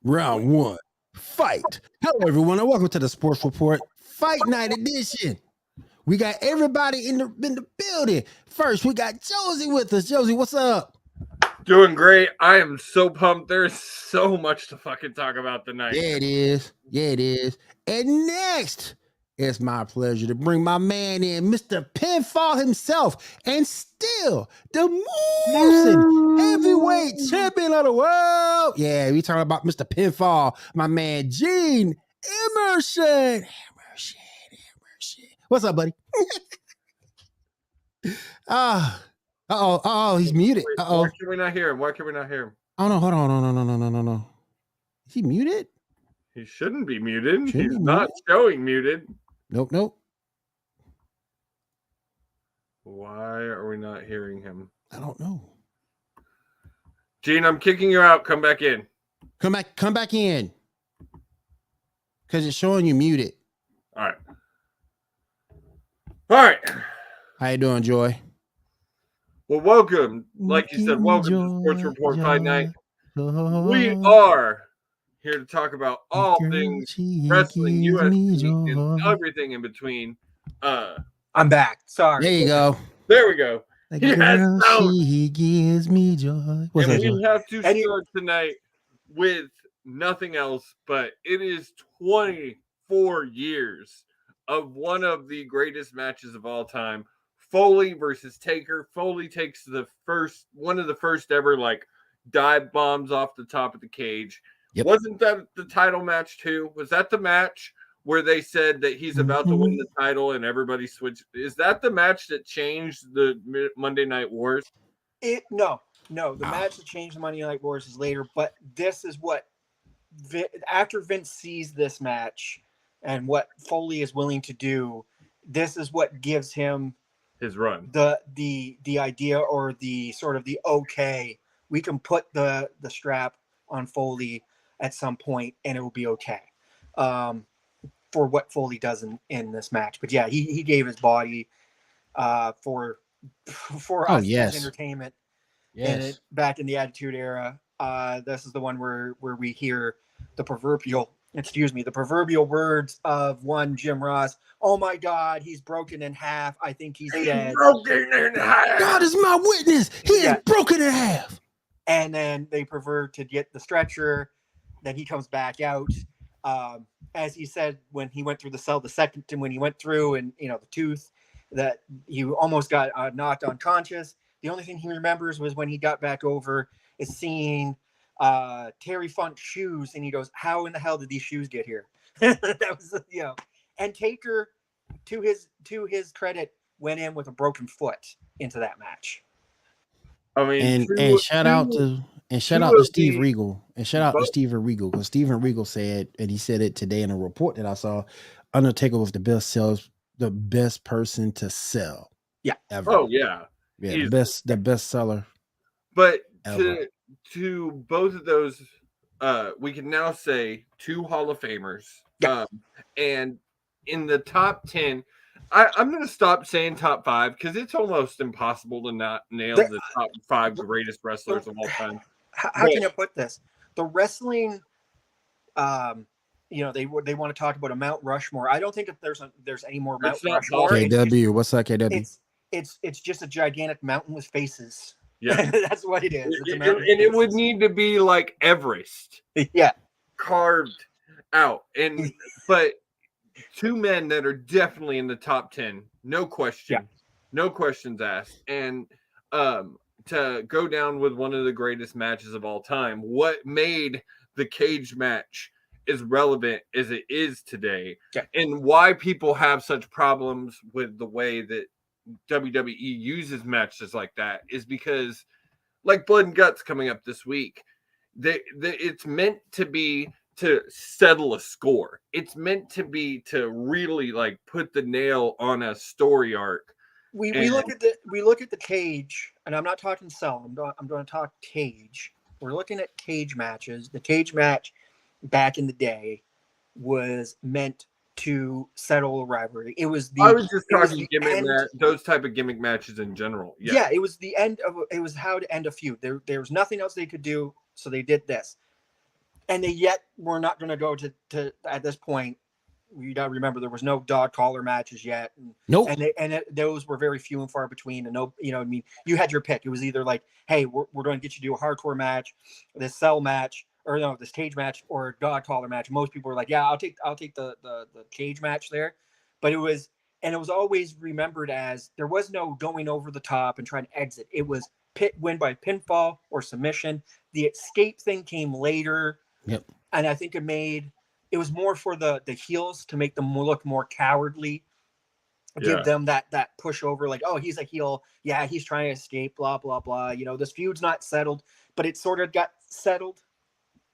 Round one, fight. Hello, everyone, and welcome to the Sports Report Fight Night Edition. We got everybody in the building. First, we got Josie with us. Josie, what's up? Doing great. I am so pumped. There's so much to fucking talk about tonight. Yeah, it is. Yeah, it is. And next, it's my pleasure to bring my man in, Mr. Pinfall himself, and still the most heavyweight champion of the world. Yeah, we talking about Mr. Pinfall, my man Gene Emerson. What's up, buddy? Oh, he's muted. Why can we not hear him? Why can we not hear him? Oh no, hold on, no. Is he muted? He shouldn't be muted. He's not showing muted. Nope. Why are we not hearing him? I don't know. Gene, I'm kicking you out. Come back in. Come back in. Because it's showing you muted. All right. How you doing, Joy? Well, welcome. Like you said, welcome to Sports Report Fight Night. We are here to talk about all things wrestling, UFC, and everything in between. I'm back. Sorry. There you go. There we go. She gives me joy. And we have to start tonight with nothing else, but it is 24 years of one of the greatest matches of all time. Foley versus Taker. Foley takes one of the first ever dive bombs off the top of the cage. Yep. Wasn't that the title match too? Was that the match where they said that he's about to win the title and everybody switched? Is that the match that changed the Monday Night Wars? No. The match that changed the Monday Night Wars is later, but this is what after Vince sees this match and what Foley is willing to do, this is what gives him his run. The idea or the sort of the okay, we can put the strap on Foley at some point and it will be okay. For what Foley does in this match. But yeah, he gave his body for us as entertainment. Yes. Back in the Attitude Era. This is the one where we hear the proverbial words of one Jim Ross. Oh my God, he's broken in half. I think he's dead. Broken in half. God is my witness. He is broken in half. And then they prefer to get the stretcher. Then he comes back out. As he said when he went through the cell the second time, when he went through and the tooth, that he almost got knocked unconscious. The only thing he remembers was when he got back over is seeing Terry Funk's shoes, and he goes, "How in the hell did these shoes get here?" That was And Taker, to his credit, went in with a broken foot into that match. I mean, and shout out to Steve Regal. And shout out to Steven Regal, because Steven Regal said, and he said it today in a report that I saw, Undertaker was the best person to sell. Yeah. Ever. Oh yeah. Yeah, the best seller. But ever. to both of those, we can now say 2 Hall of Famers. Yeah. And in the top 10, I'm going to stop saying top 5 because it's almost impossible to not nail the top 5 greatest wrestlers of all time. How can I put this? The wrestling, they want to talk about a Mount Rushmore. I don't think that there's any more Mount Rushmore. KW, what's up, KW? It's just a gigantic mountain with faces. Yeah, that's what it is. And it would need to be like Everest. Yeah, carved out. But 2 men that are definitely in the top 10, no question, no questions asked. And to go down with one of the greatest matches of all time, what made the cage match as relevant as it is today, and why people have such problems with the way that WWE uses matches like that, is because, like Blood and Guts coming up this week, it's meant to be to settle a score. It's meant to be to really put the nail on a story arc. We look at the cage, and I'm not talking cell. I'm going to talk cage. We're looking at cage matches. The cage match back in the day was meant to settle a rivalry. I was just talking gimmick those type of gimmick matches in general. Yeah, it was the end of. It was how to end a feud. There was nothing else they could do, so they did this. and they yet we're not going to go to at this point. You got to remember there was no dog collar matches yet, Nope. and those were very few and far between. And no, I mean, you had your pick. It was either like, hey, we're going to get you to do a hardcore match, this cell match, or no, this cage match, or a dog collar match. Most people were like, yeah, I'll take the cage match there, but it was always remembered as there was no going over the top and trying to exit. It was win by pinfall or submission. The escape thing came later. Yep. And I think it was more for the heels to make them look more cowardly, give them that push over, like, oh, he's a heel, yeah, he's trying to escape, blah blah blah. This feud's not settled, but it sort of got settled.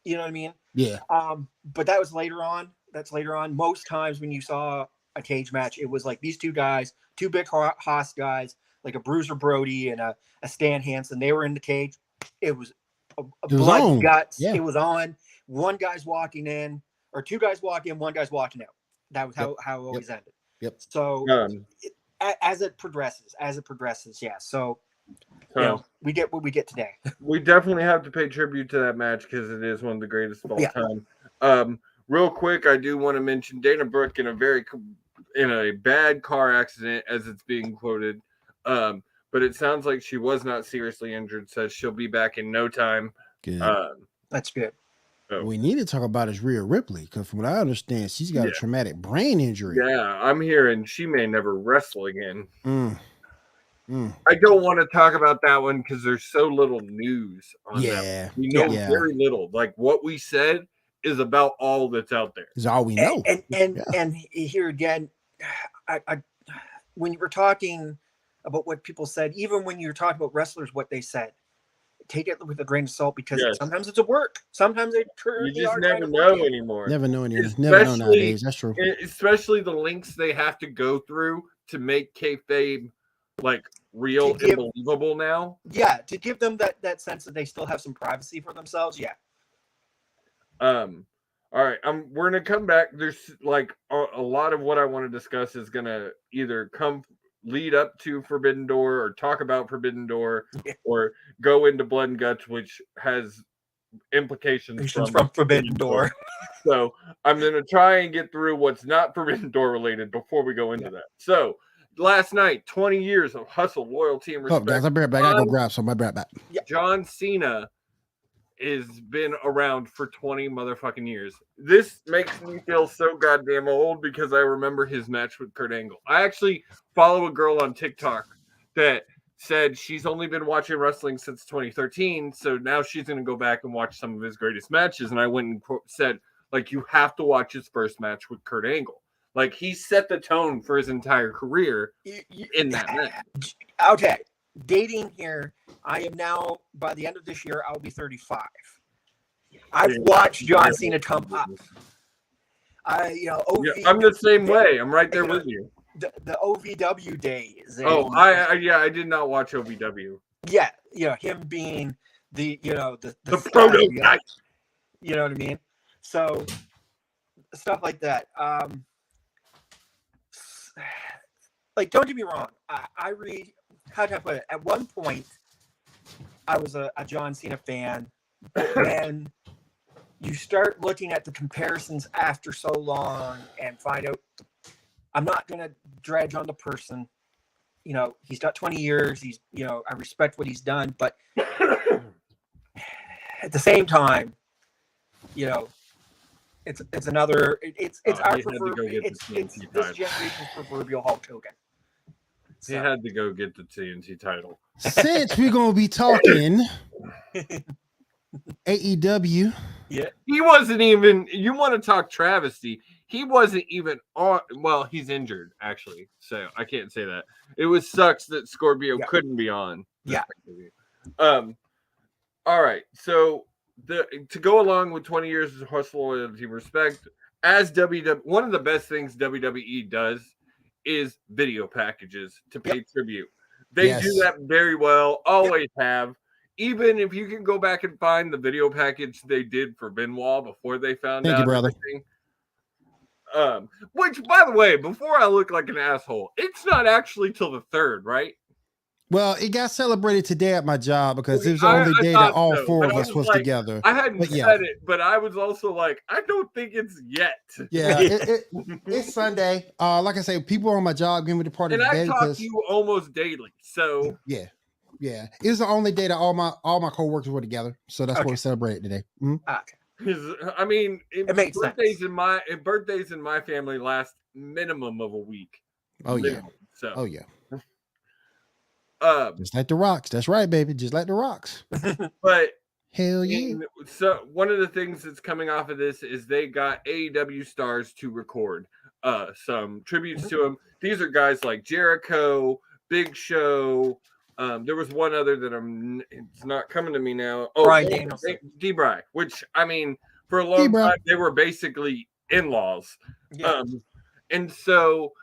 You know what I mean? Yeah. But that was later on. That's later on. Most times when you saw a cage match, it was like these two guys, two big Haas guys, like a Bruiser Brody and a Stan Hansen. They were in the cage. It was blood on. guts. Yeah. It was on. One guy's walking in, or two guys walk in, one guy's walking out. That was how it always ended. Yep. So as it progresses, yeah. So we get what we get today. We definitely have to pay tribute to that match because it is one of the greatest of all time. Real quick, I do want to mention Dana Brooke in a bad car accident, as it's being quoted. But it sounds like she was not seriously injured, so she'll be back in no time. Good. That's good. What we need to talk about is Rhea Ripley, because from what I understand, she's got a traumatic brain injury. Yeah, I'm hearing she may never wrestle again. I don't want to talk about that one because there's so little news on that. We know very little. Like what we said is about all that's out there. Is all we know. And here again, I when you were talking about what people said, even when you're talking about wrestlers, what they said, take it with a grain of salt, because sometimes it's a work. Sometimes they just never know anymore. Never know anymore. Never know nowadays. That's true. Especially the links they have to go through to make kayfabe like real and believable now. Yeah, to give them that sense that they still have some privacy for themselves. Yeah. All right. We're gonna come back. There's like a lot of what I want to discuss is gonna either lead up to Forbidden Door, or talk about Forbidden Door, or go into Blood and Guts, which has implications from Forbidden Door. So I'm going to try and get through what's not Forbidden Door related before we go into that. So last night, 20 years of hustle, loyalty, and respect. Guys, I'll be right back. I gotta go grab some. I'll be right back. John Cena has been around for 20 motherfucking years. This makes me feel so goddamn old because I remember his match with Kurt Angle. I actually follow a girl on TikTok that said she's only been watching wrestling since 2013, so now she's going to go back and watch some of his greatest matches. And I went and said, like, you have to watch his first match with Kurt Angle. Like, he set the tone for his entire career in that match. Okay. Dating here, I am now, by the end of this year, I'll be 35. I've watched John Cena come up. I'm the same way. I'm right there with you. The OVW days. I did not watch OVW. Yeah, him being the prototype. You know what I mean? So stuff like that. Like, don't get me wrong. I read. How do I put it? At one point, I was a John Cena fan. But when you start looking at the comparisons after so long and find out, I'm not going to dredge on the person. He's got 20 years. I respect what he's done. But at the same time, it's another. It's our it's this generation's proverbial Hulk Hogan. He had to go get the TNT title. Since we're gonna be talking AEW, he wasn't even. You want to talk travesty? He wasn't even on. Well, he's injured actually, so I can't say that. It sucks that Scorpio couldn't be on. Yeah. All right. So to go along with 20 years of hustle, loyalty, respect, as WWE, one of the best things WWE does is video packages to pay tribute. They do that very well, always have. Even if you can go back and find the video package they did for Benoit before they found out everything. Which, by the way, before I look like an asshole, it's not actually till the 3rd, right? Well, it got celebrated today at my job because it was the only day that all four of us was together. I hadn't said it, but I was also like, I don't think it's yet. Yeah, it's Sunday. Like I say, people on my job giving me the party and today. I talk to you almost daily, so yeah. It's the only day that all my coworkers were together, so that's what we celebrated today. Okay. I mean, it makes birthdays sense. birthdays in my family last minimum of a week. Oh minimum, yeah. So. Oh yeah. Um, Just like the Rocks. That's right, baby. Just like the Rocks. But hell yeah. So one of the things that's coming off of this is they got AEW stars to record some tributes to them. These are guys like Jericho, Big Show. There was one other that it's not coming to me now. Oh, Bryan Danielson. D-Bry, which I mean, for a long time they were basically in-laws. Yeah. And so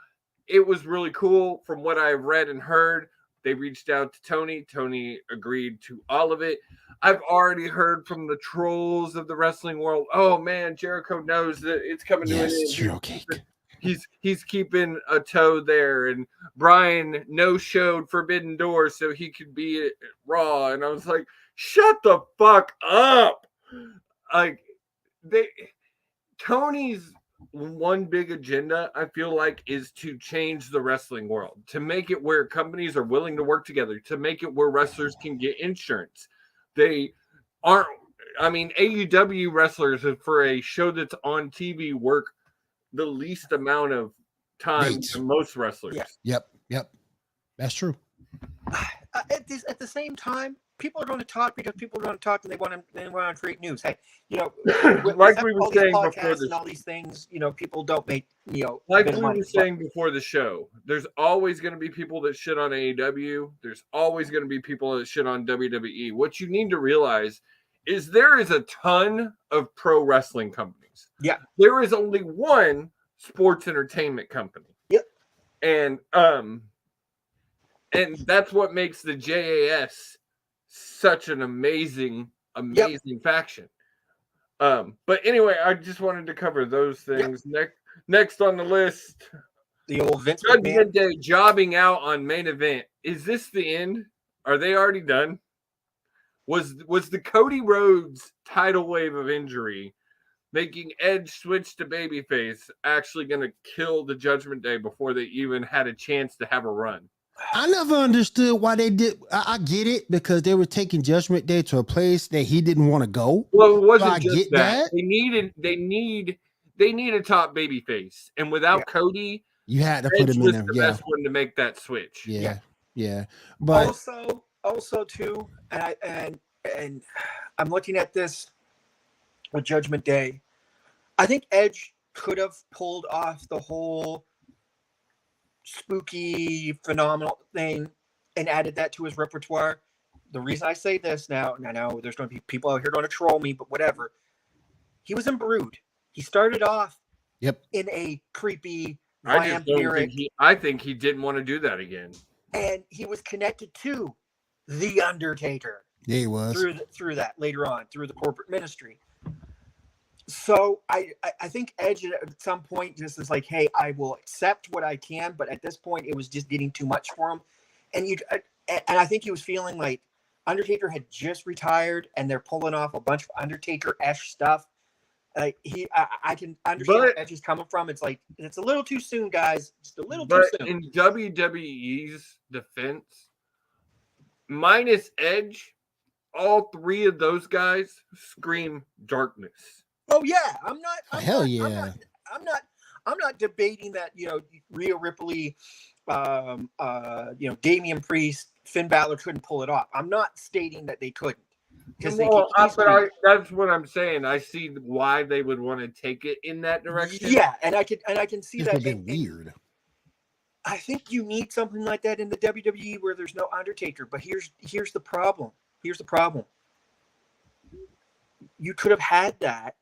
it was really cool from what I've read and heard. They reached out to Tony. Tony agreed to all of it. I've already heard from the trolls of the wrestling world. Oh man, Jericho knows that it's coming to an end. He's keeping a toe there, and Brian no-showed Forbidden Door so he could be at Raw. And I was like, shut the fuck up! Like Tony's one big agenda, I feel like, is to change the wrestling world, to make it where companies are willing to work together, to make it where wrestlers can get insurance. They aren't, I mean, AEW wrestlers for a show that's on TV work the least amount of time to most wrestlers. Yeah. Yep. That's true. At the same time, people are going to talk because people are going to talk and they want to create news. Hey, like we were saying before and all these things, people don't make, like we were saying before the show, there's always going to be people that shit on AEW. There's always going to be people that shit on WWE. What you need to realize is there is a ton of pro wrestling companies. Yeah. There is only one sports entertainment company. Yep. And that's what makes the JAS such an amazing faction. But anyway, I just wanted to cover those things. Next on the list, the old Vince Judgment Day jobbing out on main event. Is this the end? Are they already done? Was the Cody Rhodes tidal wave of injury making Edge switch to babyface actually going to kill the Judgment Day before they even had a chance to have a run? I never understood why they did. I get it because they were taking Judgment Day to a place that he didn't want to go. Well, it wasn't so just that. They need a top baby face, and without Cody, you had to put him in there. The best one to make that switch. Yeah. But also too, and I'm looking at this with Judgment Day. I think Edge could have pulled off the whole spooky, phenomenal thing and added that to his repertoire. The reason I say this now, and I know there's going to be people out here going to troll me, but whatever. He was in Brood. He started off in a creepy, vampiric. I think he didn't want to do that again. And he was connected to The Undertaker. Yeah, he was. Through that later on, through the corporate ministry. So I think Edge at some point just is like, hey, I will accept what I can, but at this point it was just getting too much for him. And I think he was feeling like Undertaker had just retired and they're pulling off a bunch of Undertaker-esque stuff. I can understand where Edge is coming from. It's like, it's a little too soon, guys. Just a little too soon. In WWE's defense, minus Edge, all three of those guys scream darkness. Oh yeah, I'm not debating that. Rhea Ripley, Damian Priest, Finn Balor couldn't pull it off. I'm not stating that they couldn't. That's what I'm saying. I see why they would want to take it in that direction. Yeah, and I can see that. It's a bit weird. I think you need something like that in the WWE where there's no Undertaker. But here's the problem. You could have had that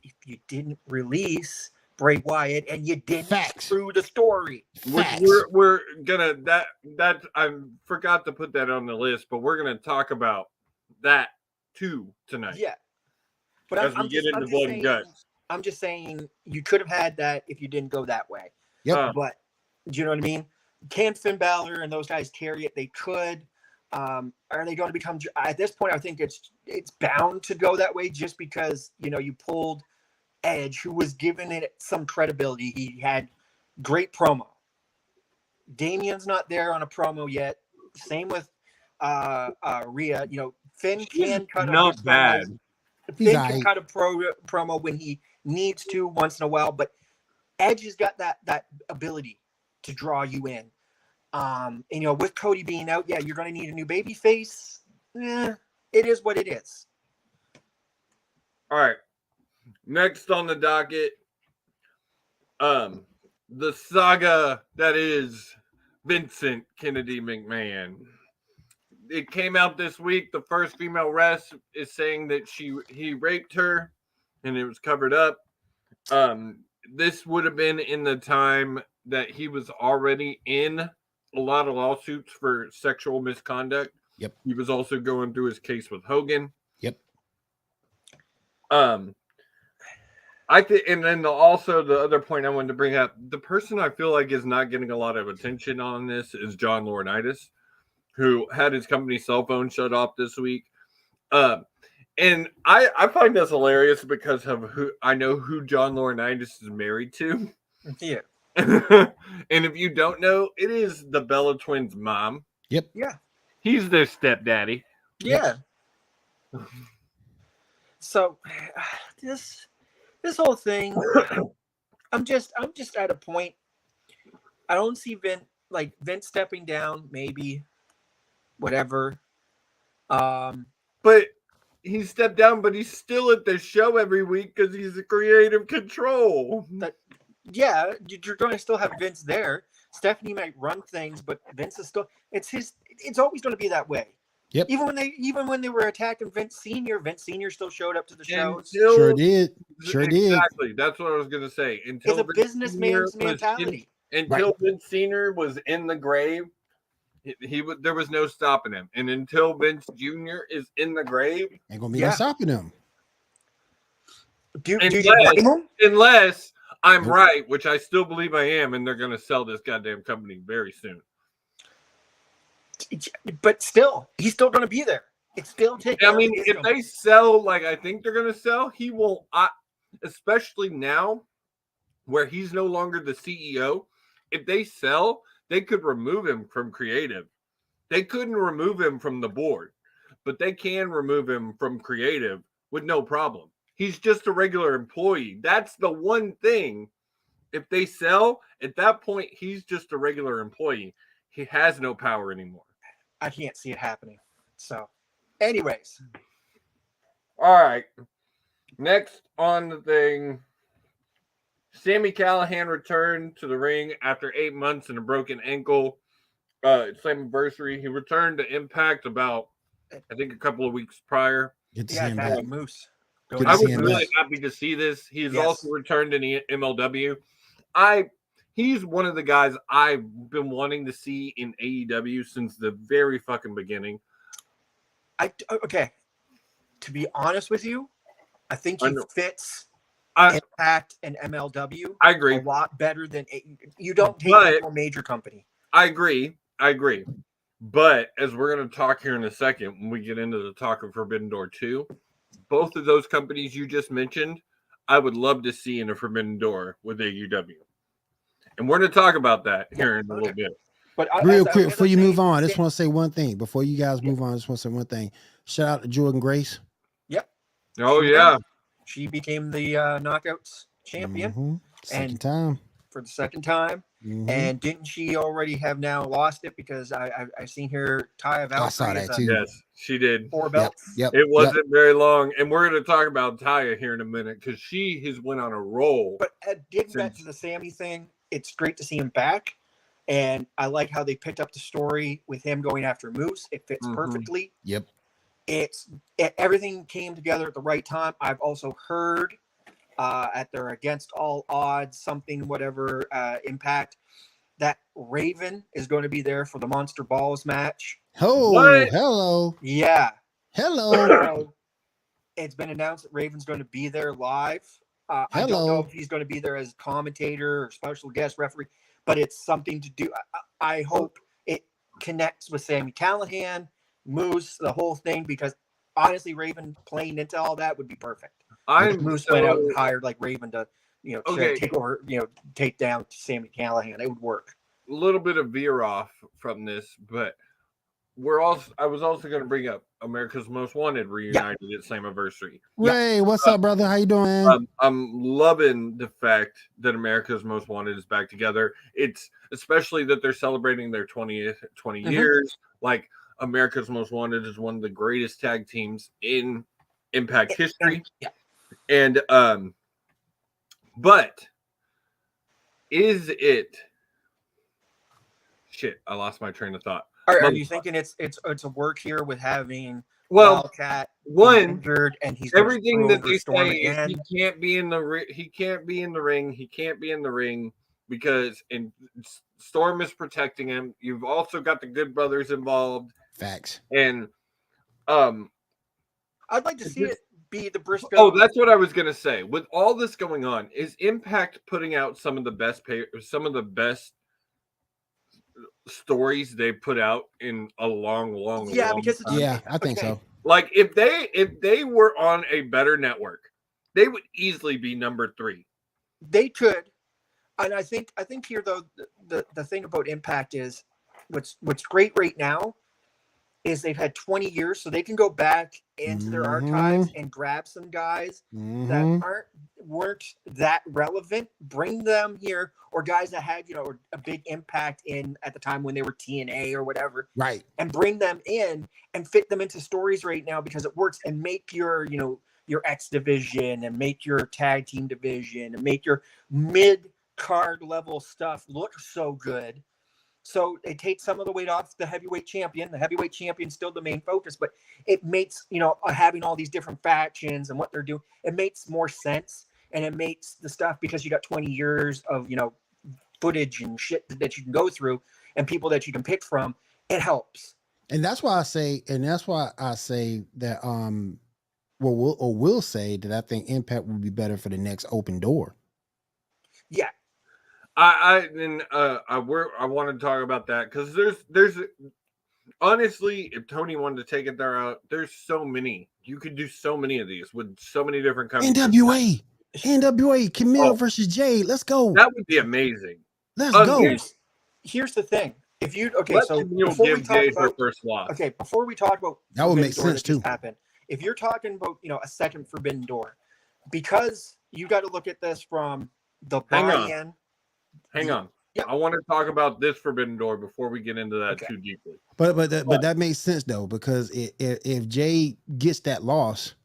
if you didn't release Bray Wyatt and you didn't through the story. We're gonna that I forgot to put that on the list, but we're gonna talk about that too tonight. Yeah, but as we get into blood and guts. I'm just saying you could have had that if you didn't go that way. Yep. But do you know what I mean? Can Finn Balor and those guys carry it? They could. Are they going to become? At this point, I think it's bound to go that way, just because you pulled Edge, who was given it some credibility. He had great promo. Damien's not there on a promo yet. Same with Rhea. Finn can cut a not good bad. promo. He's Finn can aight. cut a promo when he needs to once in a while, but Edge has got that ability to draw you in. And with Cody being out, yeah, you're going to need a new baby face. It is what it is. All right. Next on the docket, the saga that is Vincent Kennedy McMahon. It came out this week. The first female rest is saying that he raped her, and it was covered up. This would have been in the time that he was already in a lot of lawsuits for sexual misconduct. Yep. He was also going through his case with Hogan. Yep. I think, and then also the other point I wanted to bring up, the person I feel like is not getting a lot of attention on this is John Laurinaitis, who had his company's cell phone shut off this week. And I find this hilarious because of who I know who John Laurinaitis is married to. Yeah. And if you don't know, it is the Bella Twins' mom. Yep. Yeah. He's their stepdaddy. Yeah. So this whole thing, I'm just at a point. I don't see Vince stepping down, maybe, whatever. But he stepped down, but he's still at the show every week because he's a creative control. Yeah, you're going to still have Vince there. Stephanie might run things, but Vince is still. It's always going to be that way. Yep. Even when they were attacking Vince Sr., still showed up to the shows. Sure did. Exactly. That's what I was going to say. It's a businessman's mentality. Until Vince Sr. was in the grave, there was no stopping him. And until Vince Jr. is in the grave, ain't gonna be no stopping him. Do you blame him? Unless I'm right, which I still believe I am, and they're going to sell this goddamn company very soon. But still, he's still going to be there. It's still taking. I mean, if they sell like I think they're going to sell, he won't. Especially now, where he's no longer the CEO. If they sell, they could remove him from creative. They couldn't remove him from the board, but they can remove him from creative with no problem. He's just a regular employee. That's the one thing. If they sell, at that point, he's just a regular employee. He has no power anymore. I can't see it happening. So, anyways. All right. Next on the thing, Sami Callihan returned to the ring after 8 months and a broken ankle. Slammiversary. He returned to Impact about, I think, a couple of weeks prior. Good to see him back. Moose. I was really happy to see this. He's also returned in the MLW. He's one of the guys I've been wanting to see in AEW since the very fucking beginning. Okay. To be honest with you, I think he fits Impact and MLW. I agree. A lot better than you don't take him to a major company. I agree. But as we're going to talk here in a second, when we get into the talk of Forbidden Door 2, both of those companies you just mentioned, I would love to see in a Forbidden Door with AEW. And we're going to talk about that here in a little bit. But real quick, before you move on, I just want to say one thing. Before you guys move on, I just want to say one thing. Shout out to Jordan Grace. Yep. Oh, yeah. She became the Knockouts champion. Mm-hmm. For the second time. Mm-hmm. And didn't she already have now lost it? Because I've seen her tie a Valkyrie. I saw that too. Yes, she did. 4 belts. Yep. It wasn't very long. And we're going to talk about Taya here in a minute because she has went on a roll. But getting back to the Sammy thing, it's great to see him back. And I like how they picked up the story with him going after Moose. It fits perfectly. Yep. Everything came together at the right time. I've also heard at their Against All Odds something, whatever, Impact, that Raven is going to be there for the Monster Balls match. Oh, hello. Yeah. Hello. So it's been announced that Raven's going to be there live. I don't know if he's going to be there as commentator or special guest referee, but it's something to do. I hope it connects with Sami Callihan, Moose, the whole thing, because honestly, Raven playing into all that would be perfect. Moose went out and hired like Raven to, to take over, take down Sami Callihan. It would work. A little bit of veer off from this, but I was also going to bring up America's Most Wanted reunited at Slammiversary. Ray, what's up, brother? How you doing, man? I'm loving the fact that America's Most Wanted is back together. It's especially that they're celebrating their 20 years. Like, America's Most Wanted is one of the greatest tag teams in Impact history. Yeah. And but is it shit? I lost my train of thought. Are you thinking it's a work here with having Wildcat injured and he's everything that they say is he can't be in the ring because Storm is protecting him. You've also got the Good Brothers involved. Facts. And I'd like to see it be the Briscoe. Oh, that's what I was gonna say. With all this going on, is Impact putting out some of the best stories they put out in a long because time. I think so. Like if they were on a better network, they would easily be number 3. They could, and I think here though the thing about Impact is what's great right now is they've had 20 years, so they can go back into their archives and grab some guys that weren't that relevant, bring them here, or guys that had a big impact at the time when they were TNA or whatever, right? And bring them in and fit them into stories right now because it works, and make your X division and make your tag team division and make your mid card level stuff look so good. So it takes some of the weight off the heavyweight champion. The heavyweight champion is still the main focus, but it makes, having all these different factions and what they're doing, it makes more sense. And it makes the stuff, because you got 20 years of, footage and shit that you can go through and people that you can pick from, it helps. And that's why I say that, we'll say that I think Impact would be better for the next Open Door. Yeah. I want to talk about that because there's honestly, if Tony wanted to take it there out, there's so many. You could do so many of these with so many different companies. NWA, Camille versus Jade. Let's go. That would be amazing. Let's go. Here's the thing. If you before we talk about that would make sense too. If you're talking about a second Forbidden Door, because you got to look at this from the buy-in. Hang on. Yeah. I want to talk about this Forbidden Door before we get into that too deeply. But that makes sense though, because if Jay gets that loss,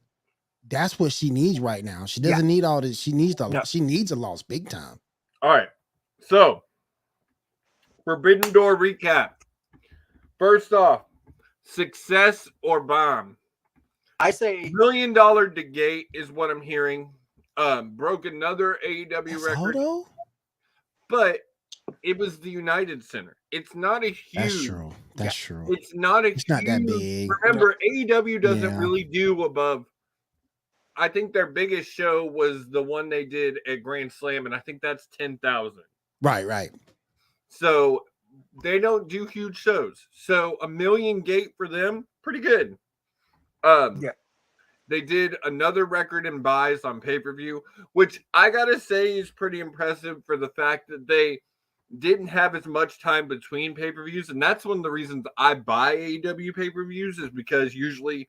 that's what she needs right now. She doesn't need all this. She needs a loss big time. All right. So Forbidden Door recap. First off, success or bomb? I say $1 million to gate is what I'm hearing. Broke another AEW record. But it was the United Center. It's not a huge. That's true. It's not that big. Remember, AEW doesn't really do above. I think their biggest show was the one they did at Grand Slam, and I think that's 10,000. Right. So they don't do huge shows. So $1 million gate for them, pretty good. They did another record in buys on pay-per-view, which I gotta say is pretty impressive for the fact that they didn't have as much time between pay-per-views. And that's one of the reasons I buy AEW pay-per-views, is because usually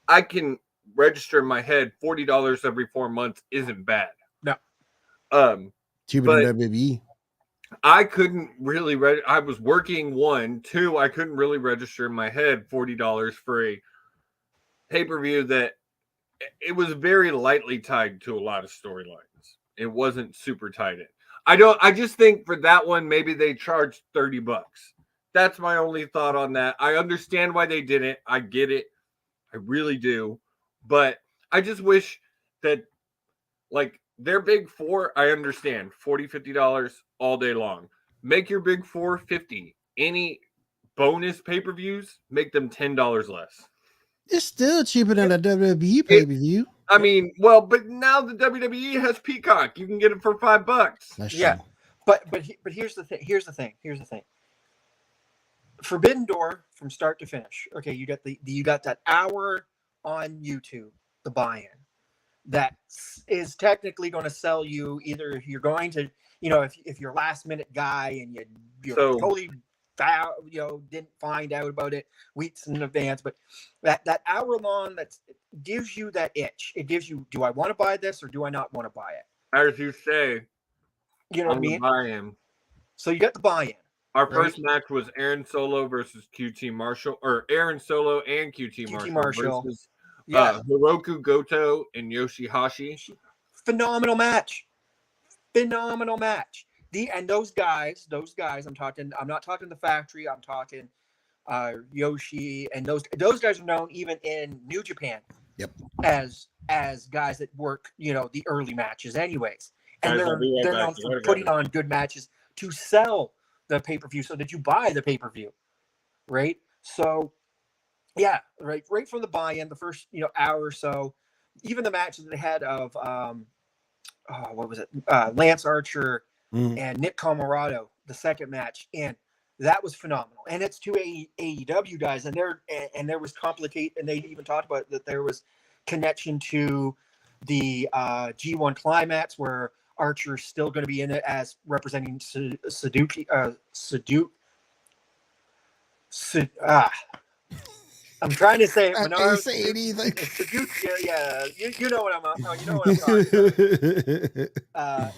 I can register in my head $40 every 4 months isn't bad. No. Cheaper than WWE. I couldn't really I was working 1, 2, I couldn't really register in my head $40 for a pay-per-view that it was very lightly tied to a lot of storylines. It wasn't super tied in. I just think for that one, maybe they charged $30. That's my only thought on that. I understand why they did it. I get it. I really do. But I just wish that, like, their big four, I understand. $40, $50 all day long. Make your big four $50. Any bonus pay-per-views, make them $10 less. It's still cheaper than a WWE pay-per-view. I mean, well, but now the WWE has Peacock. You can get it for $5. That's true. But here's the thing. Here's the thing. Forbidden Door from start to finish. Okay, you got that hour on YouTube, the buy-in. That is technically going to sell you either if you're going to, if you're last minute guy and you're totally didn't find out about it weeks in advance, but that hour long it gives you that itch. It gives you, do I want to buy this or do I not want to buy it? As you say, you know what I mean? Buy-in. So you got the buy-in. Our first match was Aaron Solo versus QT Marshall, or Aaron Solo and QT Marshall versus Hiroku Goto and Yoshihashi. Phenomenal match. And those guys, I'm not talking the factory, I'm talking Yoshi, and those guys are known even in New Japan. Yep. As guys that work, the early matches anyways. And they're known for putting on good matches to sell the pay-per-view so that you buy the pay-per-view. Right? So yeah, right from the buy-in, the first, hour or so, even the matches they had of what was it? Lance Archer and Nick Comoroto, the second match, and that was phenomenal. And it's two AEW guys, and there was complicated, and they even talked about that there was connection to the G1 Climax where Archer's still going to be in it as representing I'm trying to say it. I can't say it either. You know what I'm talking about.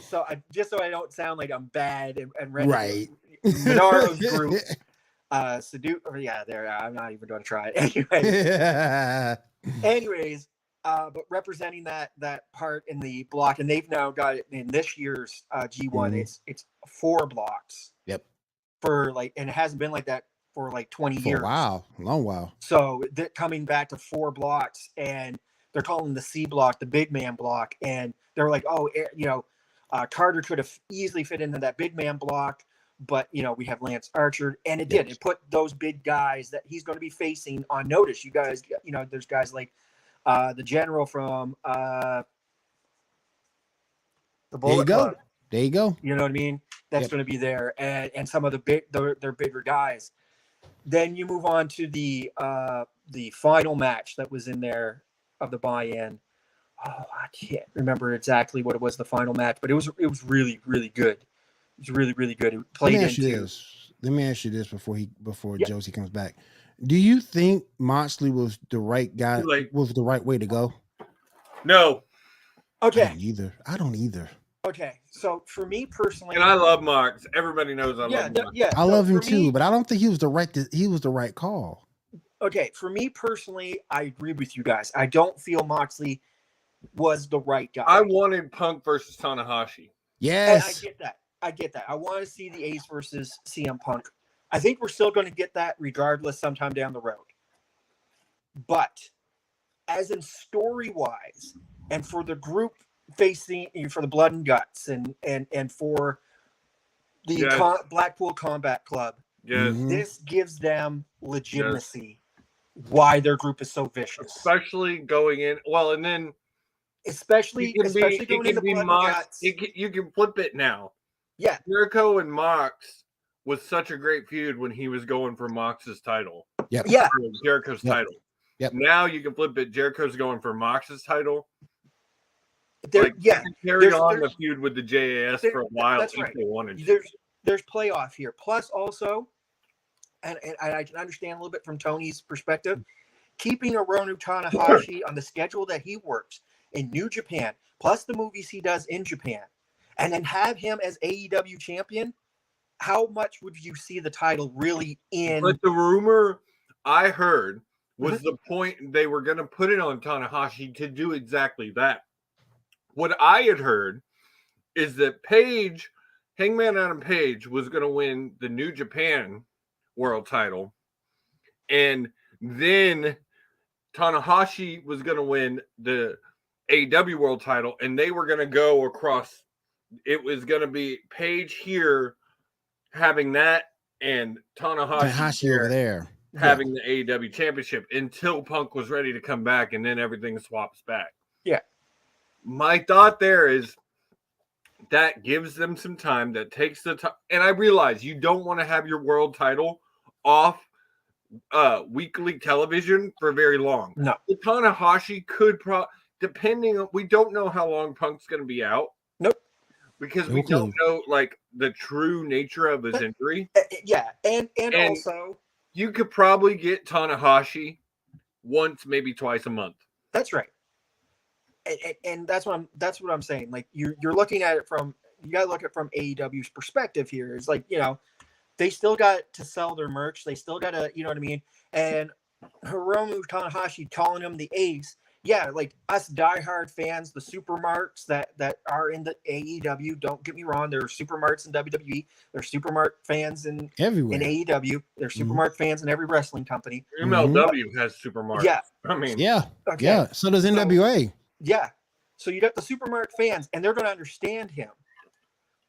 So I don't sound like I'm bad and ready. Right. Monaro's group. I'm not even going to try it. Anyways, but representing that part in the block, and they've now got it in this year's G1. It's 4 blocks. Yep. And it hasn't been like that for 20 years. Wow, long while. So they're coming back to 4 blocks, and they're calling the C block the big man block, and they're like, Carter could have easily fit into that big man block, but we have Lance Archer, and it did. It put those big guys that he's going to be facing on notice. You guys, there's guys like the General from the Bullet Club. There you go. You know what I mean? That's going to be there, and some of their bigger guys. Then you move on to the final match that was in there of the buy-in. Oh, I can't remember exactly what it was, the final match, but it was really, really good. It was really, really good. It played into. Let me ask you this before Josie comes back. Do you think Moxley was the right guy? Was the right way to go? No. Okay. I don't either. Okay, so for me personally, and I love Mox. Everybody knows I love Mox. I love him too, but I don't think he was the right call. Okay, for me personally, I agree with you guys. I don't feel Moxley was the right guy. I wanted Punk versus Tanahashi. Yes, and I get that. I want to see the Ace versus CM Punk. I think we're still going to get that regardless sometime down the road. But as in story-wise, and for the group facing for the Blood and Guts and for the Blackpool Combat Club, this gives them legitimacy. Why their group is so vicious, especially going in. Well, and then especially going into Blood and Guts, you can flip it now. Yeah, Jericho and Mox was such a great feud when he was going for Mox's title. Yep. Yeah, Jericho's title. Yep. Now you can flip it. Jericho's going for Mox's title. Carry on the feud with the JAS for a while. That's right. There's playoff here. Plus, also, and I can understand a little bit from Tony's perspective, keeping Hiromu Tanahashi on the schedule that he works in New Japan, plus the movies he does in Japan, and then have him as AEW champion. How much would you see the title really in? But the rumor I heard was the point they were going to put it on Tanahashi to do exactly that. What I had heard is that Hangman Adam Page was going to win the New Japan world title. And then Tanahashi was going to win the AEW world title. And they were going to go across. It was going to be Page here having that and Tanahashi over there having the AEW championship until Punk was ready to come back. And then everything swaps back. Yeah. My thought there is that gives them some time, that takes the time. And I realize you don't want to have your world title off weekly television for very long. No. Tanahashi could depending on, we don't know how long Punk's going to be out. Nope. Because we don't know like the true nature of his injury. Yeah, and also you could probably get Tanahashi once, maybe twice a month. That's right. And that's what I'm saying. Like you're looking at it from, you got to look at it from AEW's perspective here. It's like, you know, they still got to sell their merch. They still got to, you know what I mean? And Hiromu Tanahashi calling him the ace. Yeah, like us diehard fans, the supermarks that are in the AEW, don't get me wrong, there are supermarks in WWE, there are supermark fans in everywhere in AEW, there are supermark fans in every wrestling company. MLW has supermarks. Yeah. I mean, okay. Yeah. So does NWA. Yeah. So you got the supermark fans, and they're going to understand him.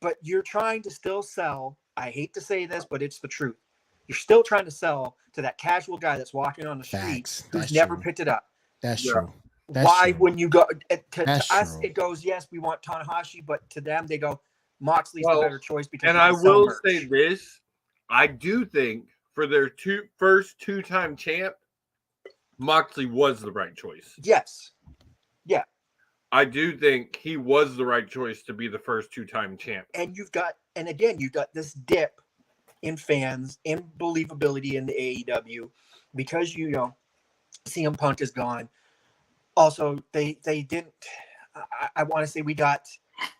But you're trying to still sell, I hate to say this, but it's the truth. You're still trying to sell to that casual guy that's walking on the street who's never picked it up. That's true. Why, when you go to us, it goes, yes, we want Tanahashi, but to them, they go, Moxley's the better choice. Because and I will say this, I do think for their first two-time champ, Moxley was the right choice. Yes. Yeah. I do think he was the right choice to be the first two-time champ. And you've got this dip in fans, in believability in the AEW, because, you know, CM Punk is gone. Also, they didn't. I want to say we got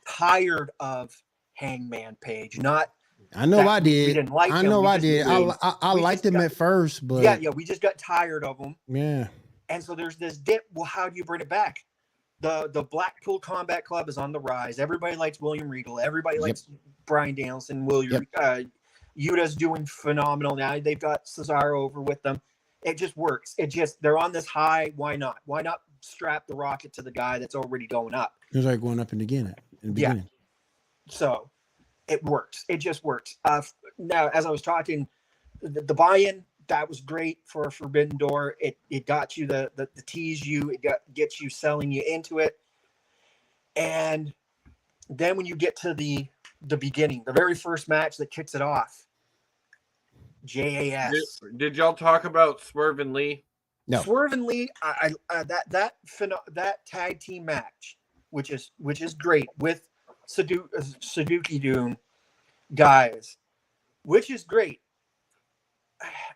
tired of Hangman Page. I know I did. We didn't like him. I did. I liked him at first, but yeah, we just got tired of him. Yeah. And so there's this dip. Well, how do you bring it back? The Blackpool Combat Club is on the rise. Everybody likes William Regal. Everybody likes Bryan Danielson. Yuta's doing phenomenal now. They've got Cesaro over with them. It just works. They're on this high. Why not? Why not strap the rocket to the guy that's already going up? It was like going up in the beginning. Yeah. So it works. It just works. Now, as I was talking, the buy-in, that was great for Forbidden Door. It got you the tease you. It gets you selling you into it. And then when you get to the beginning, the very first match that kicks it off, JAS. Did y'all talk about Swerve and Lee? No. Swerve and Lee, that tag team match, which is great with Suzuki Doom guys, which is great.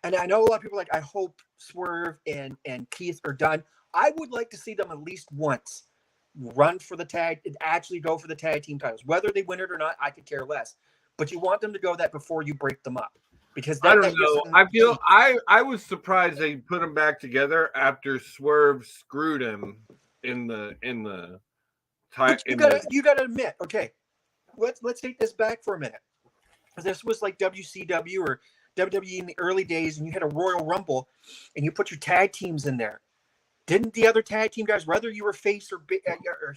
And I know a lot of people are like, I hope Swerve and Keith are done. I would like to see them at least once run for the tag and actually go for the tag team titles. Whether they win it or not, I could care less. But you want them to go that before you break them up. Because I don't know. I feel I was surprised they put them back together after Swerve screwed him in the you gotta admit, okay, let's take this back for a minute. This was like WCW or WWE in the early days, and you had a Royal Rumble, and you put your tag teams in there. Didn't the other tag team guys, whether you were face or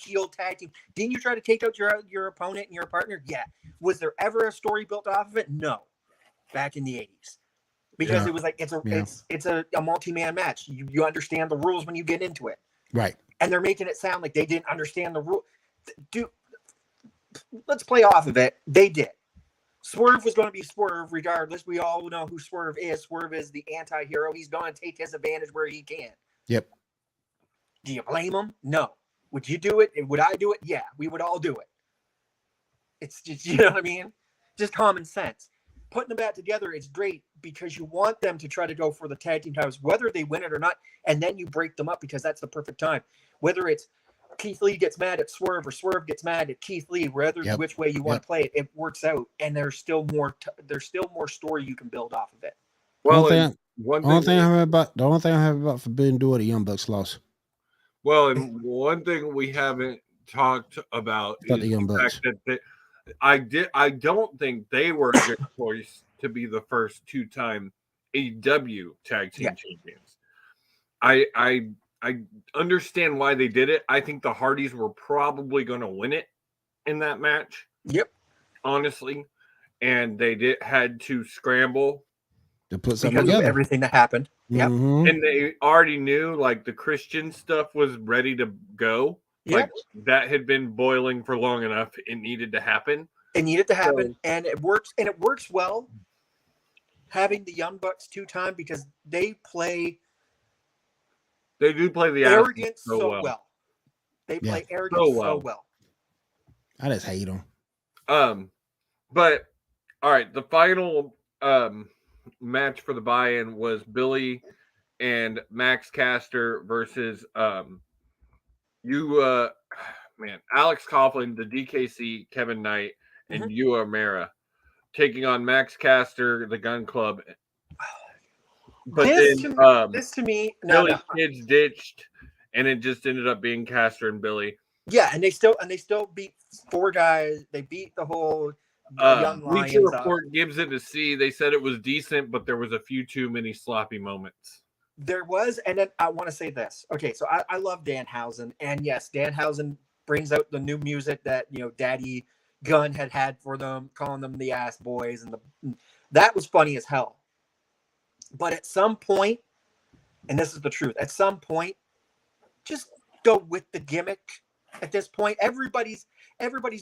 heel tag team, didn't you try to take out your opponent and your partner? Yeah. Was there ever a story built off of it? No. Back in the 80s, because it was like it's a multi-man match. You understand the rules when you get into it, right? And they're making it sound like they didn't understand the rule. Dude, let's play off of it. They did. Swerve was going to be Swerve regardless. We all know who Swerve is. Swerve is the anti-hero. He's going to take his advantage where he can. Yep. Do you blame him? No. Would you do it? Would I do it? Yeah, we would all do it. It's just, you know what I mean? Just common sense. Putting them back together is great because you want them to try to go for the tag team titles, whether they win it or not, and then you break them up because that's the perfect time. Whether it's Keith Lee gets mad at Swerve or Swerve gets mad at Keith Lee, which way you want to play it, it works out, and there's still more story you can build off of it. Well, the only thing I have about Forbidden Door, the Young Bucks lost. Well, and one thing we haven't talked about is the fact that I don't think they were a good choice to be the first two-time AEW tag team champions. I understand why they did it. I think the Hardys were probably going to win it in that match. Yep. Honestly, and they had to scramble to put something because together. Of everything that happened. Yep. Mm-hmm. And they already knew like the Christian stuff was ready to go. Like that had been boiling for long enough. It needed to happen. It needed to happen, and it works. And it works well. Having the Young Bucks 2-time because they play. They do play the arrogance so well. They play arrogance so well. I just hate them. But all right, the final match for the buy-in was Billy and Max Caster versus Alex Coughlin, the DKC, Kevin Knight, and Yu Amara taking on Max Caster, the Gun Club. But this to me, Billy Kids ditched, and it just ended up being Caster and Billy. Yeah, and they still beat 4 guys. They beat the whole Young Lions. Bleacher Report gives it a C. They said it was decent, but there was a few too many sloppy moments. There was, and then I want to say this. Okay, so I love Danhausen, and yes, Danhausen brings out the new music that Daddy Gunn had for them, calling them the ass boys, and that was funny as hell. But at some point, and this is the truth, at some point, just go with the gimmick. At this point, everybody's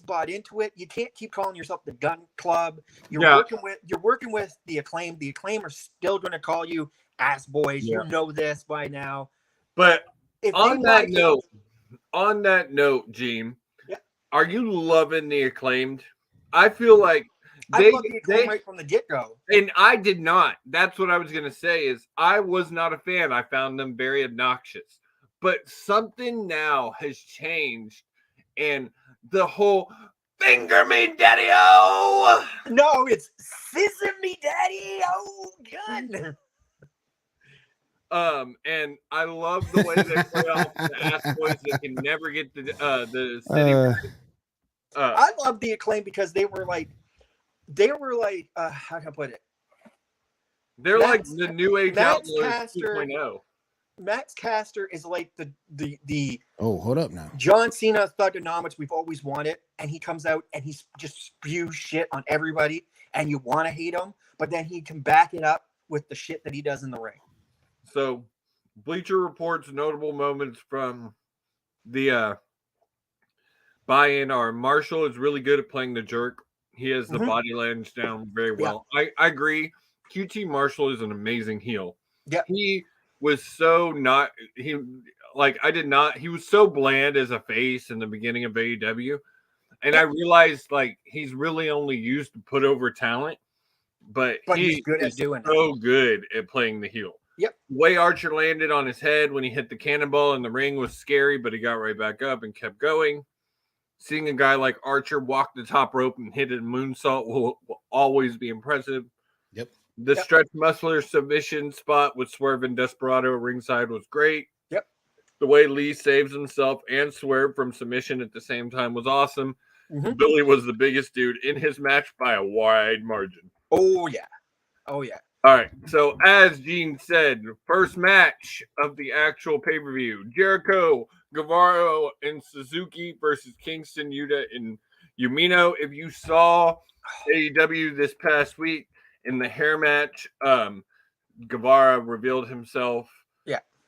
bought into it. You can't keep calling yourself the Gun Club. You're working with the Acclaim. The Acclaim are still going to call you ass boys. You know this by now. But on that note, Gene, are you loving the Acclaimed? I feel like I love the Acclaim right from the get-go. And I did not. That's what I was going to say is I was not a fan. I found them very obnoxious. But something now has changed, and the whole finger me, daddy-o! No, it's scissor me, daddy-o! Good. And I love the way they play off the ass boys that can never get the city. I love the Acclaim because they were like, how can I put it? They're like the new age Outlaws 2.0. Max Caster is like the hold up now. John Cena Thugonomics we've always wanted, and he comes out and he just spews shit on everybody, and you want to hate him, but then he can back it up with the shit that he does in the ring. So, Bleacher Report's notable moments from the buy-in are Marshall is really good at playing the jerk. He has the body language down very well. Yeah. I agree. QT Marshall is an amazing heel. Yeah. He was so he was so bland as a face in the beginning of AEW. And I realized he's really only used to put over talent, but he's good at doing it. Good at playing the heel. Yep. The way Archer landed on his head when he hit the cannonball in the ring was scary, but he got right back up and kept going. Seeing a guy like Archer walk the top rope and hit a moonsault will always be impressive. Yep. The stretch muscular submission spot with Swerve and Desperado ringside was great. Yep. The way Lee saves himself and Swerve from submission at the same time was awesome. Mm-hmm. Billy was the biggest dude in his match by a wide margin. Oh, yeah. Oh, yeah. All right. So, as Gene said, first match of the actual pay-per-view, Jericho, Guevara, and Suzuki versus Kingston, Yuta, and Umino. If you saw AEW this past week, in the hair match, Guevara revealed himself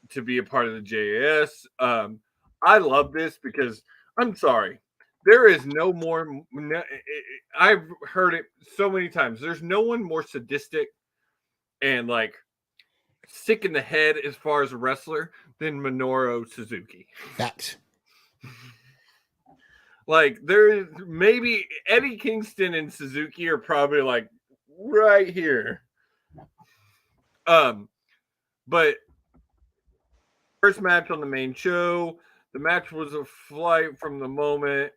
to be a part of the JAS. I love this because, I'm sorry, there is no more, I've heard it so many times, there's no one more sadistic and sick in the head as far as a wrestler than Minoru Suzuki. Facts. There is maybe Eddie Kingston and Suzuki are probably right here. But first match on the main show, the match was a fight from the moment,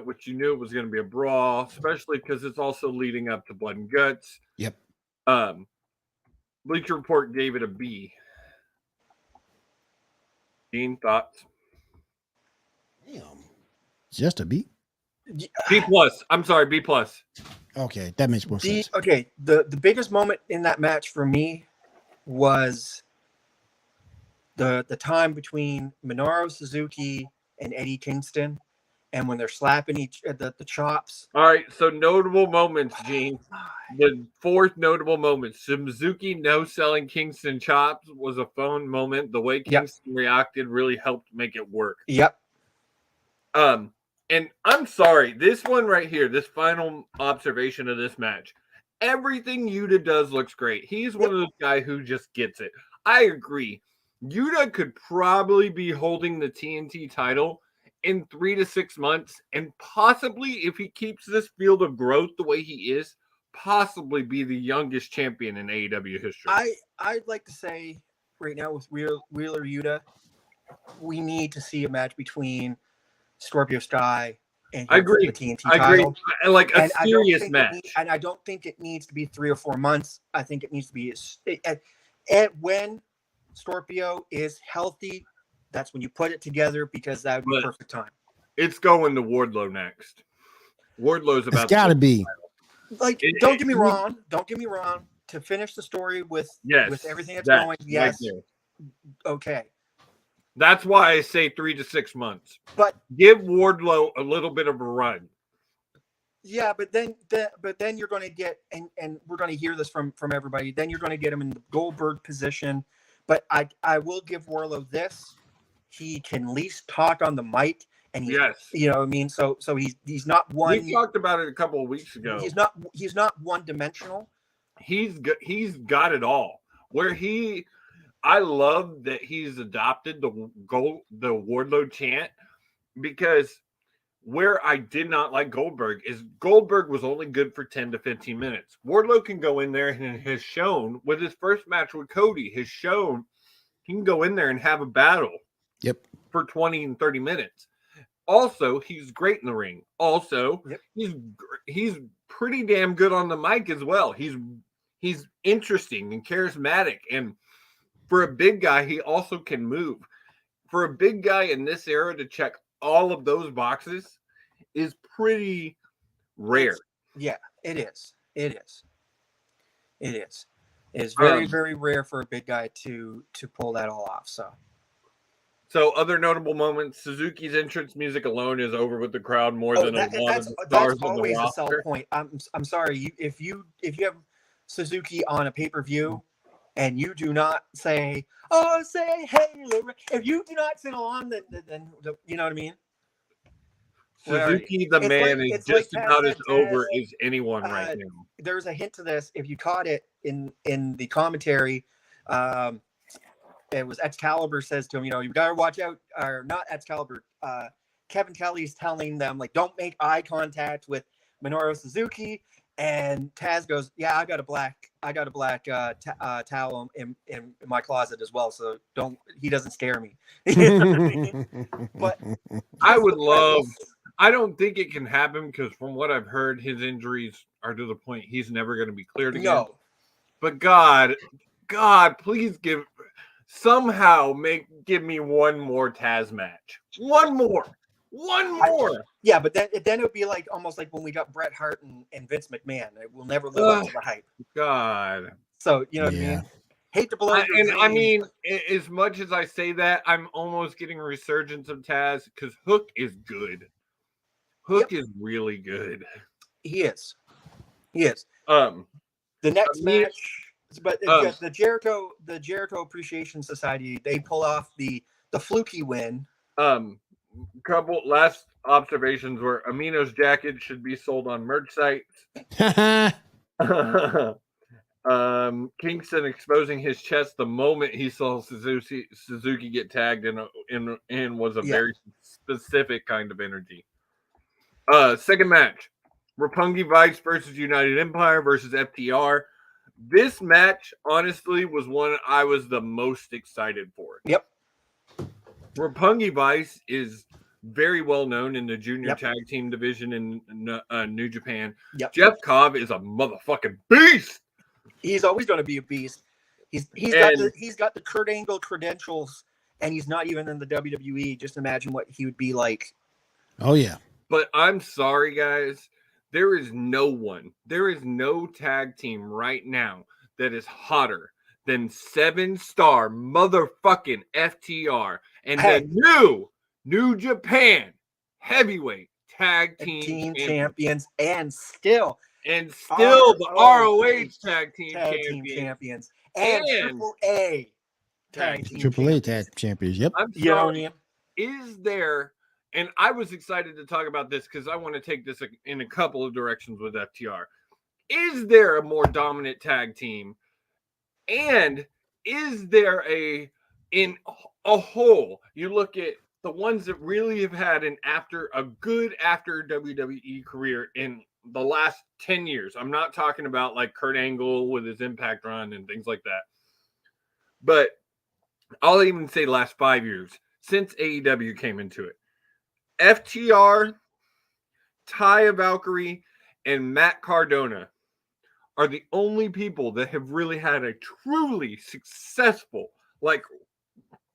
which you knew it was going to be a brawl, especially because it's also leading up to Blood and Guts. Yep. Bleacher Report gave it a B. Dean, thoughts? Damn. Just a B? B plus. I'm sorry, B plus. Okay, that makes more sense. Okay, the biggest moment in that match for me was the time between Minoru Suzuki and Eddie Kingston, and when they're slapping the chops. All right, so notable moments, Gene. The fourth notable moment, Suzuki no-selling Kingston chops was a fun moment. The way Kingston reacted really helped make it work. Yep. And I'm sorry, this one right here, this final observation of this match, everything Yuta does looks great. He's one of those guys who just gets it. I agree. Yuta could probably be holding the TNT title in 3 to 6 months, and possibly, if he keeps this field of growth the way he is, possibly be the youngest champion in AEW history. I'd like to say right now with Wheeler Yuta, we need to see a match between Scorpio Sky and I agree. the TNT I agree. title. Like a serious match. And I don't think it needs to be 3 or 4 months. I think it needs to be when Scorpio is healthy. That's when you put it together, because that would be perfect time. It's going to Wardlow next. Wardlow's about. It's got to be. Like, don't get me wrong. Don't get me wrong. To finish the story with everything that's going, yes, right, okay. That's why I say 3 to 6 months. But give Wardlow a little bit of a run. Yeah, but then you're going to get, and we're going to hear this from everybody. Then you're going to get him in the Goldberg position. But I will give Wardlow this: he can at least talk on the mic, and you know what I mean. So he's not one. We talked about it a couple of weeks ago. He's not one dimensional. He's got it all. I love that he's adopted the Wardlow chant, because where I did not like Goldberg is Goldberg was only good for 10 to 15 minutes. Wardlow can go in there and has shown with his first match with Cody, has shown he can go in there and have a battle. Yep. For 20 and 30 minutes. Also, he's great in the ring. Also, he's pretty damn good on the mic as well. He's interesting and charismatic, and for a big guy, he also can move. For a big guy in this era to check all of those boxes is pretty rare. It is. It is very, very rare for a big guy to pull that all off. So other notable moments, Suzuki's entrance music alone is over with the crowd more than a lot of the stars that's on the always a roster. sell point. I'm sorry, if you have Suzuki on a pay-per-view and you do not say, "Oh, say hey," if you do not sing along, then you know what I mean. Suzuki, the man, is just about as over as anyone right now. There's a hint to this. If you caught it in the commentary, it was Excalibur says to him, you got to watch out, or not Excalibur. Kevin Kelly's telling them, like, don't make eye contact with Minoru Suzuki. And Taz goes, "Yeah, I got a black towel in my closet as well, so he doesn't scare me." You know what I mean? But I don't think it can happen, because from what I've heard, his injuries are to the point he's never going to be cleared again. No. But God, please give me one more Taz match. One more. Yeah, but then it would be like almost like when we got Bret Hart and Vince McMahon. It will never live up to the hype. God. So you know what I mean? Hate to blow your dreams. I mean, as much as I say that, I'm almost getting a resurgence of Taz, because Hook is good. Hook is really good. He is. The next match, but the Jericho Appreciation Society, they pull off the fluky win. Couple last observations were Amino's jacket should be sold on merch sites. Kingston exposing his chest the moment he saw Suzuki get tagged in was a very specific kind of energy. Second match, Roppongi Vice versus United Empire versus FTR. This match, honestly, was one I was the most excited for. Yep. Roppongi Vice is very well known in the junior tag team division in New Japan. Yep. Jeff Cobb is a motherfucking beast. He's always going to be a beast. He's got the Kurt Angle credentials, and he's not even in the WWE. Just imagine what he would be like. Oh yeah. But I'm sorry, guys. There is no tag team right now that is hotter than 7-star motherfucking FTR and the New Japan heavyweight tag team champions, and still the ROH tag team champions and Triple A tag team Triple A tag champions. Yep. I'm sorry. Is there and I was excited to talk about this because I want to take this in a couple of directions with FTR. Is there a more dominant tag team? And is there in a whole, you look at the ones that really have had a good after WWE career in the last 10 years. I'm not talking about like Kurt Angle with his Impact run and things like that. But I'll even say last 5 years since AEW came into it. FTR, Taya Valkyrie, and Matt Cardona are the only people that have really had a truly successful, like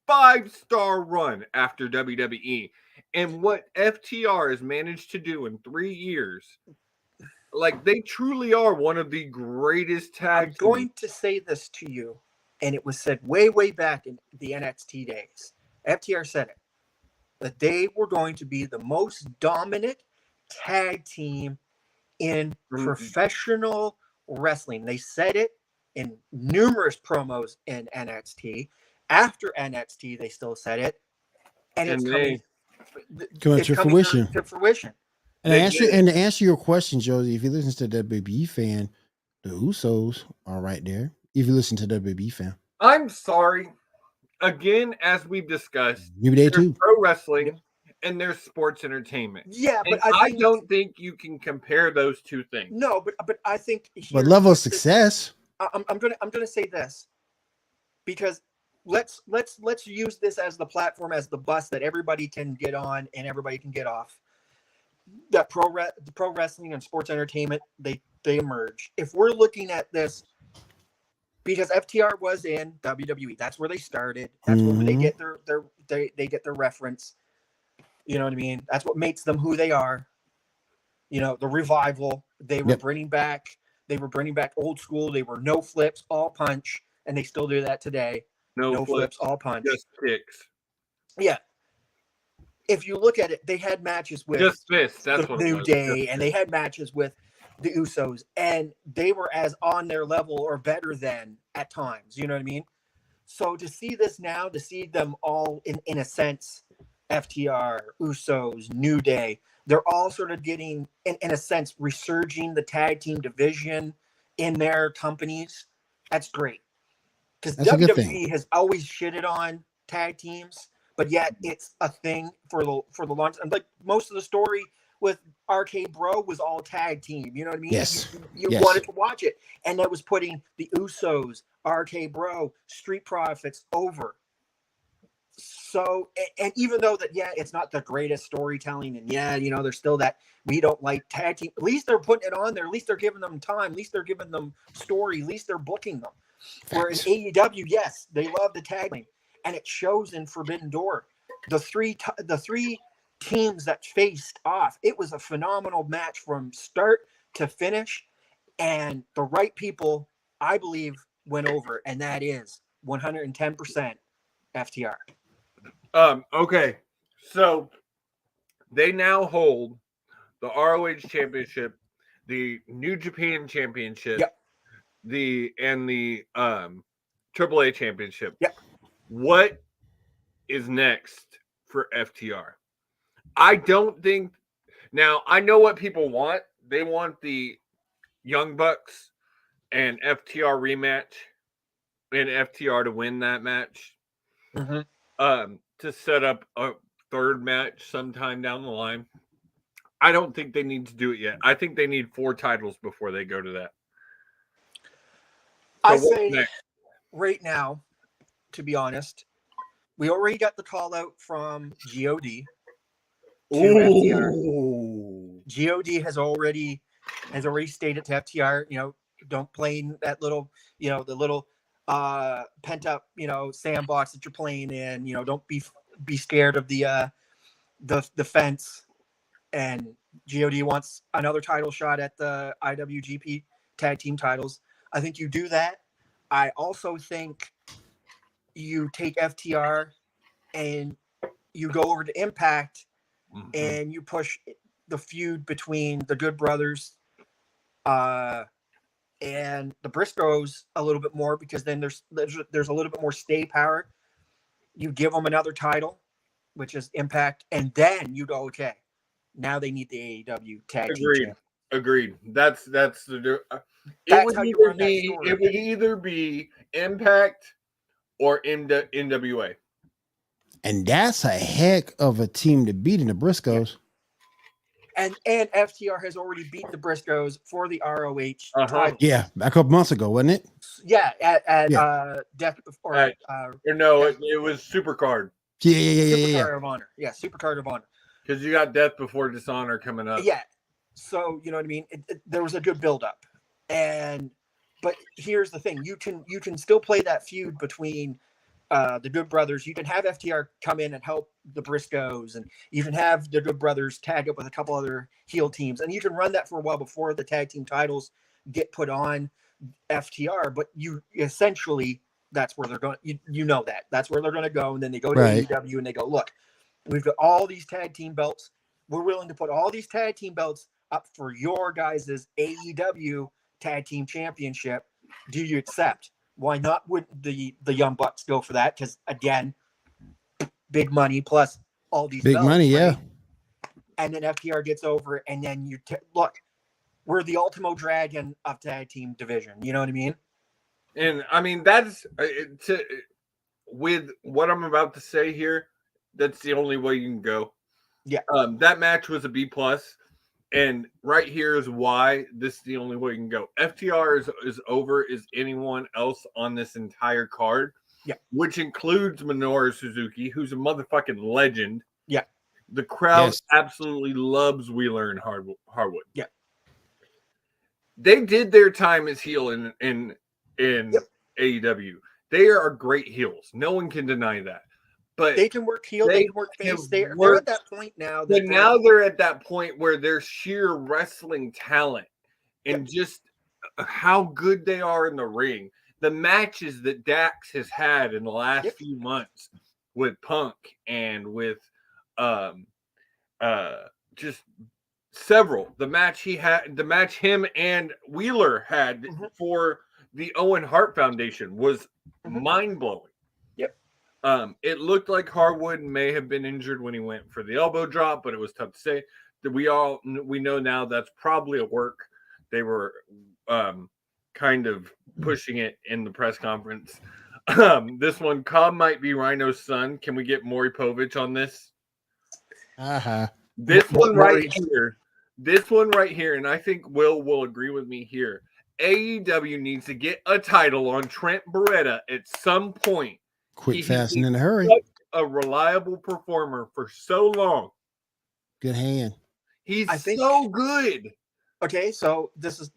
5-star run after WWE. And what FTR has managed to do in 3 years, like they truly are one of the greatest tag teams. I'm going to say this to you, and it was said way, way back in the NXT days. FTR said it, that they were going to be the most dominant tag team in professional wrestling. They said it in numerous promos in NXT. After NXT, they still said it, and it's coming to fruition. And to answer your question, Josie, if you listen to WWE fan, the Usos are right there. If you listen to WWE fan, I'm sorry. Again, as we've discussed, maybe they too. Pro wrestling and there's sports entertainment. Yeah, but I don't think you can compare those two things. No, but I think. But level of success. I'm gonna say this, because let's use this as the platform, as the bus that everybody can get on and everybody can get off. That pro wrestling and sports entertainment, they emerge. If we're looking at this, because FTR was in WWE, that's where they started. That's where they get they get their reference. You know what I mean? That's what makes them who they are. You know, the revival. They were bringing back. They were bringing back old school. They were no flips, all punch, and they still do that today. No flips, all punch. Just kicks. Yeah. If you look at it, they had matches with just fists. That's the New Day, and they had matches with the Usos, and they were as on their level or better than at times. You know what I mean? So to see this now, to see them all in a sense, FTR, Usos, New Day, they're all sort of getting, in a sense, resurging the tag team division in their companies. That's great. Because WWE has always shitted on tag teams, but yet it's a thing for the launch. And like most of the story with RK Bro was all tag team. You know what I mean? Yes. You wanted to watch it. And that was putting the Usos, RK Bro, Street Profits over. So, and even though that, it's not the greatest storytelling, and there's still that we don't like tag team. At least they're putting it on there. At least they're giving them time. At least they're giving them story. At least they're booking them. Whereas AEW, yes, they love the tagging, and it shows in Forbidden Door. The three teams that faced off, it was a phenomenal match from start to finish, and the right people, I believe, went over, and that is 110% FTR. Okay, so they now hold the ROH Championship, the New Japan Championship, the AAA Championship. Yep. What is next for FTR? I don't think. Now, I know what people want. They want the Young Bucks and FTR rematch, and FTR to win that match. Mm-hmm. To set up a third match sometime down the line. I don't think they need to do it yet. I think they need 4 titles before they go to that. I say right now, to be honest, we already got the call out from GOD to FTR. GOD has already stated to FTR, don't play that little, the little pent up, sandbox that you're playing in. Don't be scared of the fence. And GOD wants another title shot at the IWGP tag team titles. I think you do that. I also think you take FTR and you go over to Impact, and you push the feud between the Good Brothers and the Briscoes a little bit more, because then there's a little bit more stay power. You give them another title, which is Impact, and then you go, okay, now they need the AEW tag team champ. Agreed. That's the. That's how you run that story. It would either be Impact or NWA. And that's a heck of a team to beat in the Briscoes. And FTR has already beat the Briscoes for the ROH title. Yeah, a couple months ago, wasn't it? Yeah, at Death Before. It was Supercard. Yeah. Supercard of Honor. Yeah, Supercard of Honor. Because you got Death Before Dishonor coming up. Yeah. So, you know what I mean? There was a good build-up. But here's the thing. You can still play that feud between the Good Brothers. You can have FTR come in and help the Briscoes, and you can have the Good Brothers tag up with a couple other heel teams, and you can run that for a while before the tag team titles get put on FTR. But you essentially, that's where they're going. You know that's where they're going to go, and then they go to AEW and they go, look, we've got all these tag team belts. We're willing to put all these tag team belts up for your guys' AEW tag team championship. Do you accept? Why not would the Young Bucks go for that? Because again, big money plus all these big belts, money, right? yeah. And then FTR gets over, and then look, we're the Ultimo Dragon of tag team division. You know what I mean? And I mean that's with what I'm about to say here. That's the only way you can go. Yeah. That match was a B+. And right here is why this is the only way you can go. FTR is over as anyone else on this entire card. Yeah. Which includes Minoru Suzuki, who's a motherfucking legend. Yeah. The crowd absolutely loves Wheeler and Harwood. Yeah. They did their time as heel in AEW. They are great heels. No one can deny that. But they can work heel, they can work face. They're at that point now. But now they're at that point where they're sheer wrestling talent and just how good they are in the ring. The matches that Dax has had in the last few months with Punk and with just several. The match him and Wheeler had for the Owen Hart Foundation was mind-blowing. It looked like Harwood may have been injured when he went for the elbow drop, but it was tough to say. That we know now that's probably a work. They were kind of pushing it in the press conference. This one, Cobb might be Rhino's son. Can we get Maury Povich on this? This one right here, and I think will agree with me here. AEW needs to get a title on Trent Beretta at some point. Quick, fast, and in a hurry. A reliable performer for so long. Good hand. He's so good. Okay, so this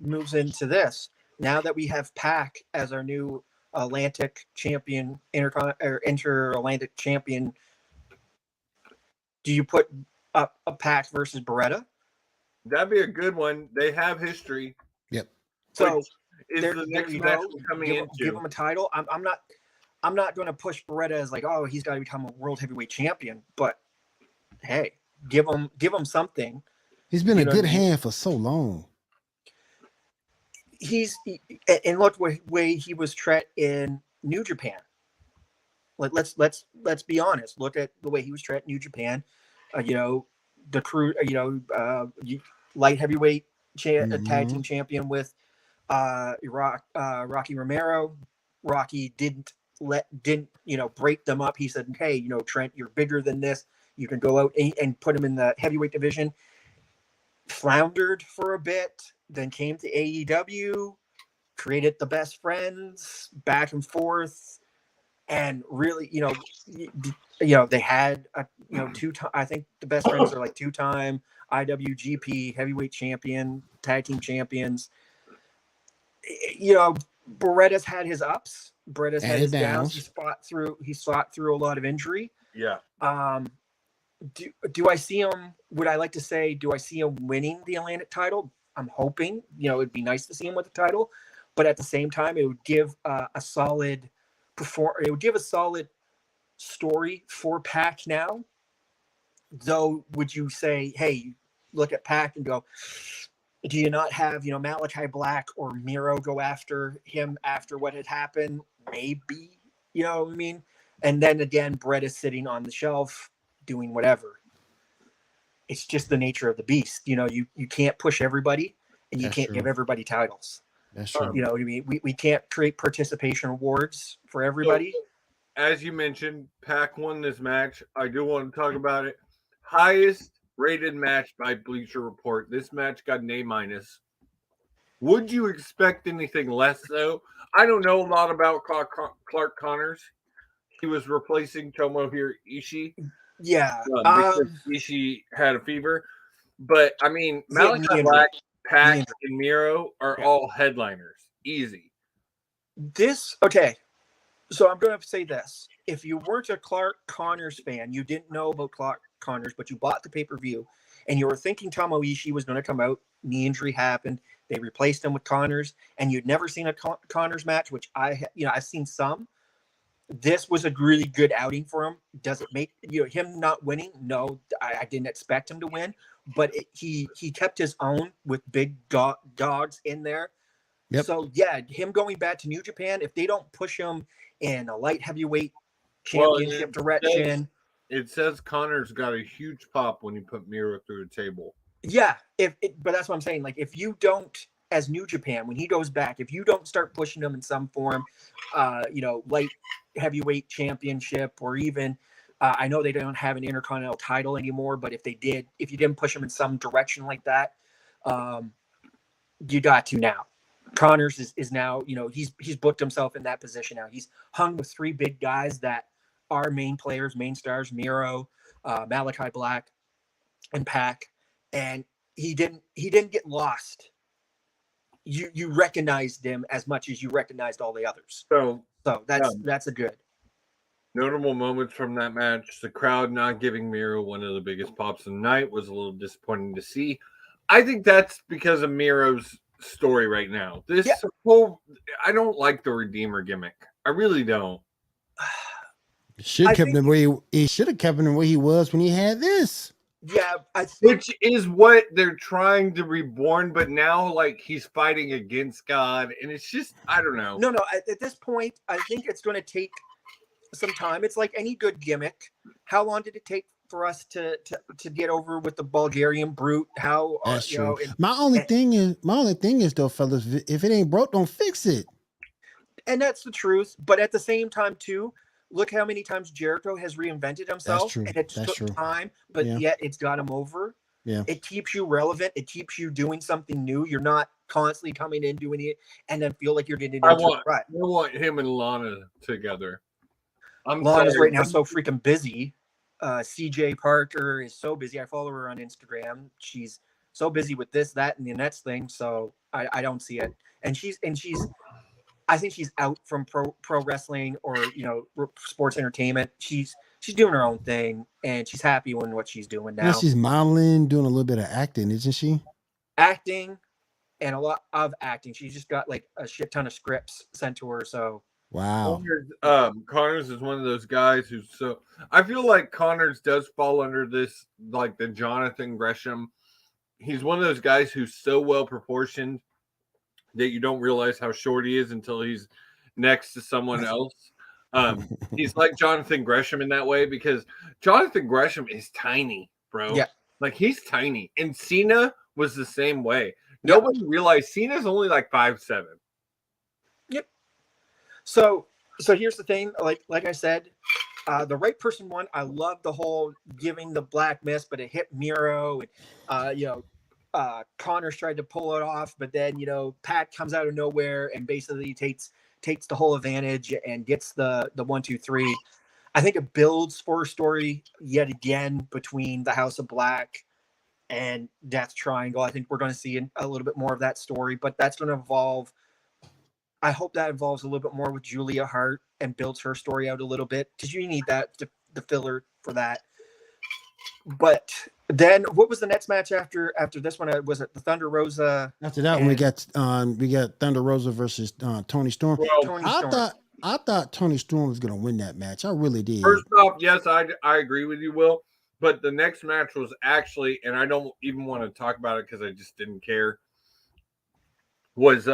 moves into this. Now that we have Pac as our new Atlantic champion, inter-Atlantic champion, do you put up a Pac versus Beretta? That'd be a good one. They have history. Yep. So is the next match coming into? Give him a title. I'm not going to push Beretta as like, oh, he's got to become a world heavyweight champion. But hey, give him something. He's been a good hand for so long. And look way he was treated in New Japan. Like let's be honest. Look at the way he was treated in New Japan. The crew. Light heavyweight tag team champion with Rocky Romero. Rocky didn't break them up. He said, hey, Trent, you're bigger than this. You can go out and put him in the heavyweight division. Floundered for a bit, then came to AEW, created the best friends, back and forth, and really, they had I think the best friends are like 2-time IWGP heavyweight champion, tag team champions. Beretta's had his ups. Beretta's had his downs. He fought through a lot of injury. Yeah. Do I see him? Would I like to say, do I see him winning the Atlantic title? I'm hoping. It'd be nice to see him with the title, but at the same time, it would give a solid It would give a solid story for Pac now. Though, would you say, hey, look at Pac and go, do you not have, Malachi Black or Miro go after him after what had happened? Maybe, what I mean? And then again, Brett is sitting on the shelf doing whatever. It's just the nature of the beast. You know, you can't push everybody, and you can't give everybody titles. That's true. You know what I mean? We can't create participation awards for everybody. So, as you mentioned, Pac won this match. I do want to talk about it. Highest rated match by Bleacher Report. This match got an A-. Would you expect anything less, though? I don't know a lot about Clark Connors. He was replacing Tomohiro Ishii. Yeah. Because Ishii had a fever. But, I mean, Malachi Black, Pac, and Miro are all headliners. Easy. Okay. So I'm going to say this. If you weren't a Clark Connors fan, you didn't know about Clark Connors, but you bought the pay-per-view, and you were thinking Tomo Ishii was going to come out, knee injury happened, they replaced him with Connors, and you'd never seen a Connors match, which I've seen some. This was a really good outing for him. Does it make him not winning? No, I didn't expect him to win, but he kept his own with big dogs in there. Yep. So yeah, him going back to New Japan, if they don't push him in a light heavyweight championship direction. It says Connors got a huge pop when he put Miro through the table. Yeah, but that's what I'm saying. Like, if you don't, as New Japan, when he goes back, if you don't start pushing him in some form, light heavyweight championship, or even, I know they don't have an Intercontinental title anymore, but if you didn't push him in some direction like that, you got to now. Connors is now, he's booked himself in that position now. He's hung with three big guys that are main players, main stars: Miro, Malachi Black, and Pac. And he didn't get lost. You recognized him as much as you recognized all the others. So that's a good. Notable moments from that match: the crowd not giving Miro one of the biggest pops of the night was a little disappointing to see. I think that's because of Miro's story right now. I don't like the Redeemer gimmick. I really don't. He should have kept him where he was when he had this. Yeah, which is what they're trying to reborn, but now like he's fighting against God, and it's just, I don't know. No, at this point, I think it's going to take some time. It's like any good gimmick. How long did it take for us to get over with the Bulgarian Brute? That's true. My only thing is though, fellas, if it ain't broke, don't fix it. And that's the truth. But at the same time, too, look how many times Jericho has reinvented himself. That's true. And it took time, but yet it's got him over. Yeah. It keeps you relevant. It keeps you doing something new. You're not constantly coming in, doing it, and then feel like you're getting into it. I want him and Lana together. Lana's right now so freaking busy. CJ Parker is so busy. I follow her on Instagram. She's so busy with this, that, and the next thing. So I don't see it. And she's I think she's out from pro wrestling or sports entertainment. She's doing her own thing, and she's happy with what she's doing now. Yeah, she's modeling, doing a little bit of acting, isn't she? Acting, and a lot of acting. She's just got like a shit ton of scripts sent to her. So wow. Connors is one of those guys who's so. I feel like Connors does fall under this, like the Jonathan Gresham. He's one of those guys who's so well proportioned that you don't realize how short he is until he's next to someone else. He's like Jonathan Gresham in that way, because Jonathan Gresham is tiny, bro. Yeah. Like, he's tiny. And Cena was the same way. Nobody realized Cena's only like 5'7". Yep. So here's the thing. Like I said, the right person won. I love the whole giving the black mist, but it hit Miro, and Connors tried to pull it off, but then Pat comes out of nowhere and basically takes the whole advantage and gets the 1, 2, 3. I think it builds for a story yet again between the House of Black and Death Triangle. I think we're going to see a little bit more of that story, but that's going to evolve. I hope that involves a little bit more with Julia Hart and builds her story out a little bit, because you need that the filler for that. But then, what was the next match after this one? Was it the Thunder Rosa? After that one, we got Thunder Rosa versus Tony Storm. Well, I thought Tony Storm was going to win that match. I really did. First off, yes, I agree with you, Will. But the next match was actually, and I don't even want to talk about it because I just didn't care, was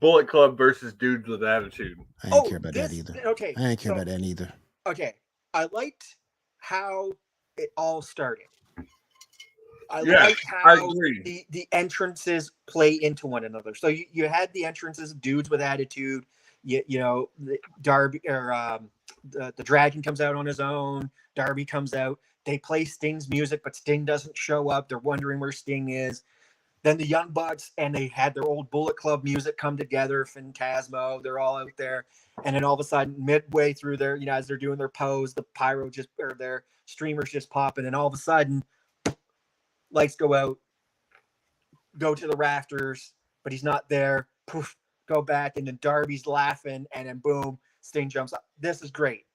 Bullet Club versus Dudes with Attitude. I didn't care about that either. Okay, I didn't care about that either. okay, I liked how it all started. I Yeah, liked I how agree. the entrances play into one another. So you had the entrances of dudes with attitude. You know, Darby or the Dragon comes out on his own. Darby comes out. They play Sting's music, but Sting doesn't show up. They're wondering where Sting is. Then the Young Bucks and they had their old Bullet Club music come together. Phantasmo, they're all out there. And then all of a sudden, midway through their, you know, as they're doing their pose, the pyro just or their streamers just pop, and then all of a sudden, lights go out, go to the rafters, but he's not there. Poof, go back, and then Darby's laughing, and then boom, Sting jumps up. This is great.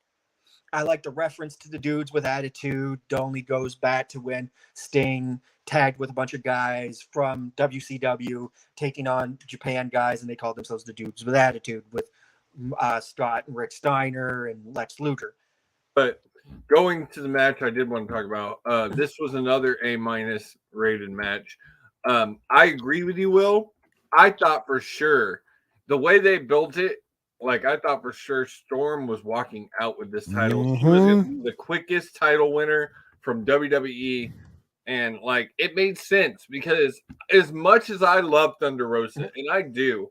I like the reference to the dudes with attitude. Only goes back to when Sting tagged with a bunch of guys from WCW taking on Japan guys, and they called themselves the dudes with attitude with Scott and Rick Steiner and Lex Luger. But going to the match, I did want to talk about. This was another A- rated match. I agree with you, Will. I thought for sure the way they built it, like I thought for sure Storm was walking out with this title. She was going to be the quickest title winner from WWE. And like it made sense because as much as I love Thunder Rosa, and I do,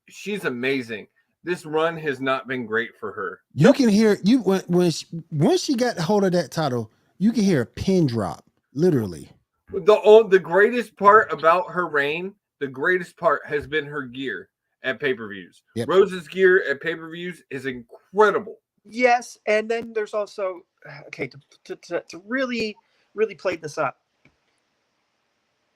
she's amazing. This run has not been great for her. You can hear you when she got hold of that title, you can hear a pin drop, literally. The greatest part about her reign, the greatest part has been her gear at pay-per-views. Yep. Rose's gear at pay-per-views is incredible. Yes, and then there's also okay to really play this up.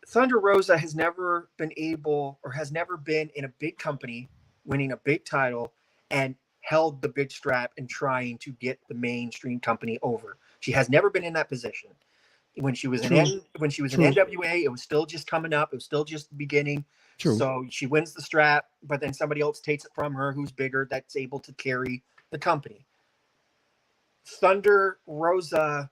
Thunder Rosa has never been able or has never been in a big company winning a big title and held the big strap and trying to get the mainstream company over. She has never been in that position. When she was in NWA, it was still just coming up. It was still just beginning. True. So she wins the strap, but then somebody else takes it from her who's bigger, that's able to carry the company. Thunder Rosa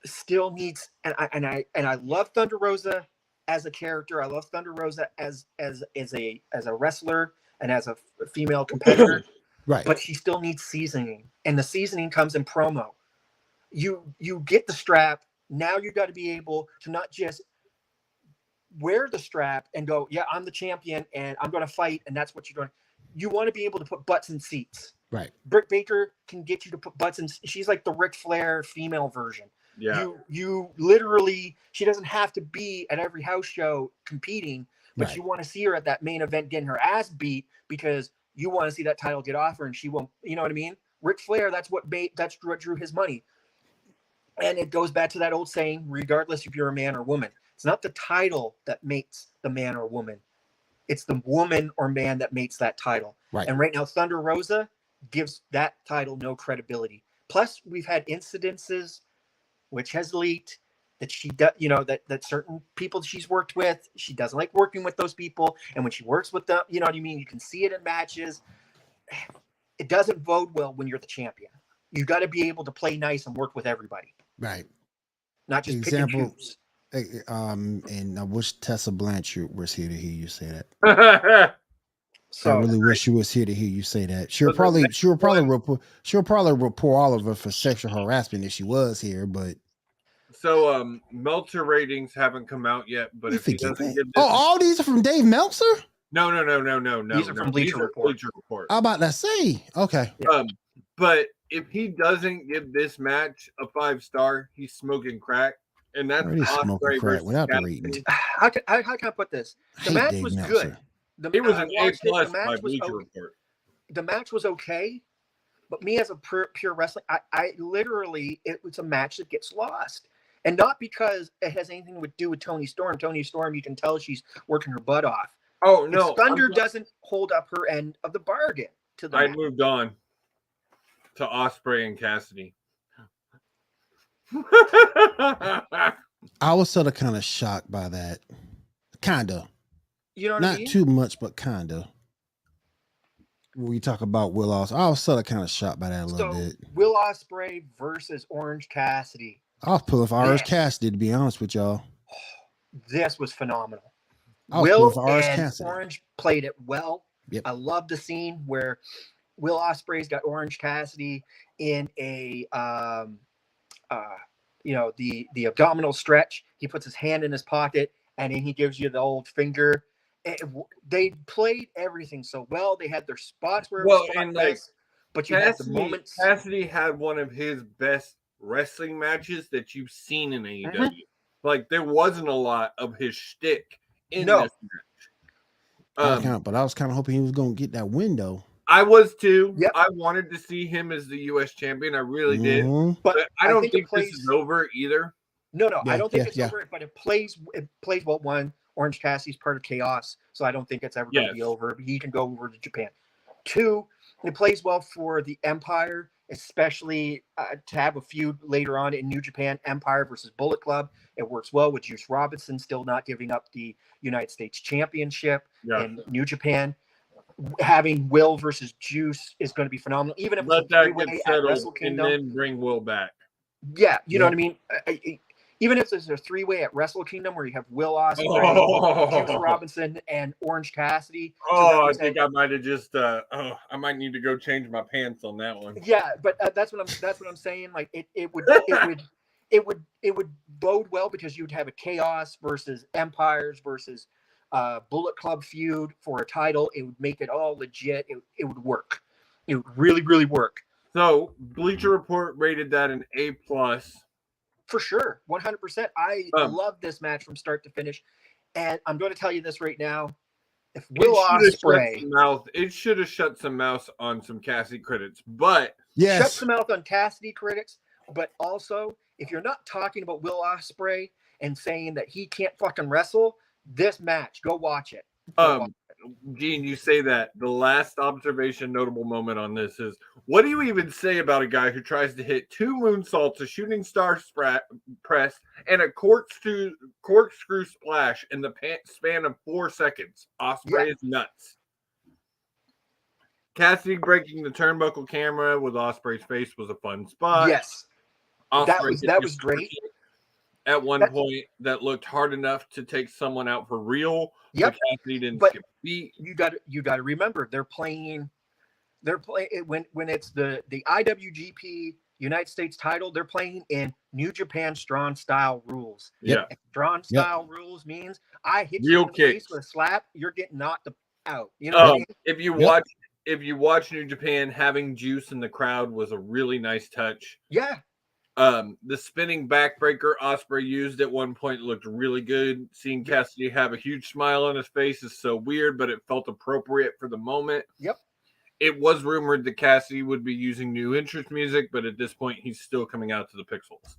still needs, and I love Thunder Rosa as a character. I love Thunder Rosa as a wrestler and as a female competitor. Right. But she still needs seasoning, and the seasoning comes in promo. You get the strap. Now you got to be able to not just wear the strap and go, yeah, I'm the champion and I'm going to fight, and that's what you're doing. You want to be able to put butts in seats. Right. Britt Baker can get you to put butts in. She's like the Ric Flair female version. Yeah. You literally, she doesn't have to be at every house show competing, but Right. you want to see her at that main event getting her ass beat because you want to see that title get off her, and she won't. You know what I mean? Ric Flair, that's what drew his money. And it goes back to that old saying, regardless if you're a man or woman, it's not the title that makes the man or woman. It's the woman or man that makes that title. Right. And right now, Thunder Rosa gives that title no credibility. Plus, we've had incidences, which has leaked, that she does, that certain people she's worked with, she doesn't like working with those people. And when she works with them, you know what I mean? You can see it in matches. It doesn't bode well when you're the champion. You got to be able to play nice and work with everybody. Right. Not just pick and choose. And I wish Tessa Blanchard was here to hear you say that. So I really wish she was here to hear you say that. She'll probably report Oliver for sexual harassment if she was here, but so Meltzer ratings haven't come out yet, but if he doesn't get this, all these are from Dave Meltzer? No. These are from Bleacher Report. I'm about to say, okay. But if he doesn't give this match a 5-star, he's smoking crack, and that's smoking crack without the ratings. How can I put this? The match was good. It was an A+ by Bleacher Report. The match was okay, but me as a pure wrestling, I literally, it was a match that gets lost. And not because it has anything to do with Toni Storm. Toni Storm, you can tell she's working her butt off. Oh, no. Thunder doesn't hold up her end of the bargain to the I match. moved on to Ospreay and Cassidy. I was sort of kind of shocked by that. Kind of. You know what Not I mean? too much, but kind of. When we talk about Will Ospreay, I was sort of kind of shocked by that a little bit. Will Ospreay versus Orange Cassidy. I was pulling for Orange Cassidy, to be honest with y'all. This was phenomenal. Will and Orange played it well. Yep. I love the scene where Will Ospreay's got Orange Cassidy, in a the abdominal stretch. He puts his hand in his pocket and then he gives you the old finger. They played everything so well. They had their spots where it was and like best, but you had the moments. Cassidy had one of his best wrestling matches that you've seen in AEW. Mhm. Like there wasn't a lot of his shtick in No. this match. But I was kind of hoping he was going to get that window. I was too. Yep. I wanted to see him as the U.S. champion. I really did. Mhm. But I don't think plays, this is over either. No, Yeah, I don't think it's yeah. over. But it plays well. One, Orange Cassidy's part of Chaos, so I don't think it's ever going to be over. He can go over to Japan. Two, it plays well for the Empire, especially to have a feud later on in New Japan. Empire versus Bullet Club. It works well with Juice Robinson still not giving up the United States Championship in New Japan. Having Will versus Juice is going to be phenomenal. Even if let it's a that three-way get at settled Wrestle Kingdom, and then bring Will back. Yeah, you know what I mean. Even if there's a three-way at Wrestle Kingdom where you have Will Ospreay, Juice Robinson, and Orange Cassidy. I think I might have just. I might need to go change my pants on that one. Yeah, but that's what I'm saying. Like it would bode well because you'd have a Chaos versus Empires versus Bullet Club feud for a title. It would make it all legit. It would work. It would really, really work. So Bleacher Report rated that an A+. For sure, 100%. I love this match from start to finish, and I'm going to tell you this right now: if Will Ospreay, it should have shut some mouth on some Cassidy critics, but shut some mouth on Cassidy critics. But also, if you're not talking about Will Ospreay and saying that he can't fucking wrestle, this match, go watch it. Gene, you say that. The last observation, notable moment on this is, what do you even say about a guy who tries to hit 2 moonsaults, a shooting star press, and a corkscrew splash in the span of 4 seconds? Ospreay is nuts. Cassidy breaking the turnbuckle camera with Ospreay's face was a fun spot. Yes, that was great. At one point, that looked hard enough to take someone out for real. Yep. But Cassidy didn't skip a beat. You got to remember they're playing when it's the IWGP United States title. They're playing in New Japan Strong Style rules. Yeah, Strong Style rules means I hit real you in the face with a slap, you're getting knocked out. You know what I mean? If you watch New Japan, having Juice in the crowd was a really nice touch. Yeah. The spinning backbreaker Ospreay used at one point looked really good. Seeing Cassidy have a huge smile on his face is so weird, but it felt appropriate for the moment. Yep. It was rumored that Cassidy would be using new entrance music, but at this point, he's still coming out to the pixels.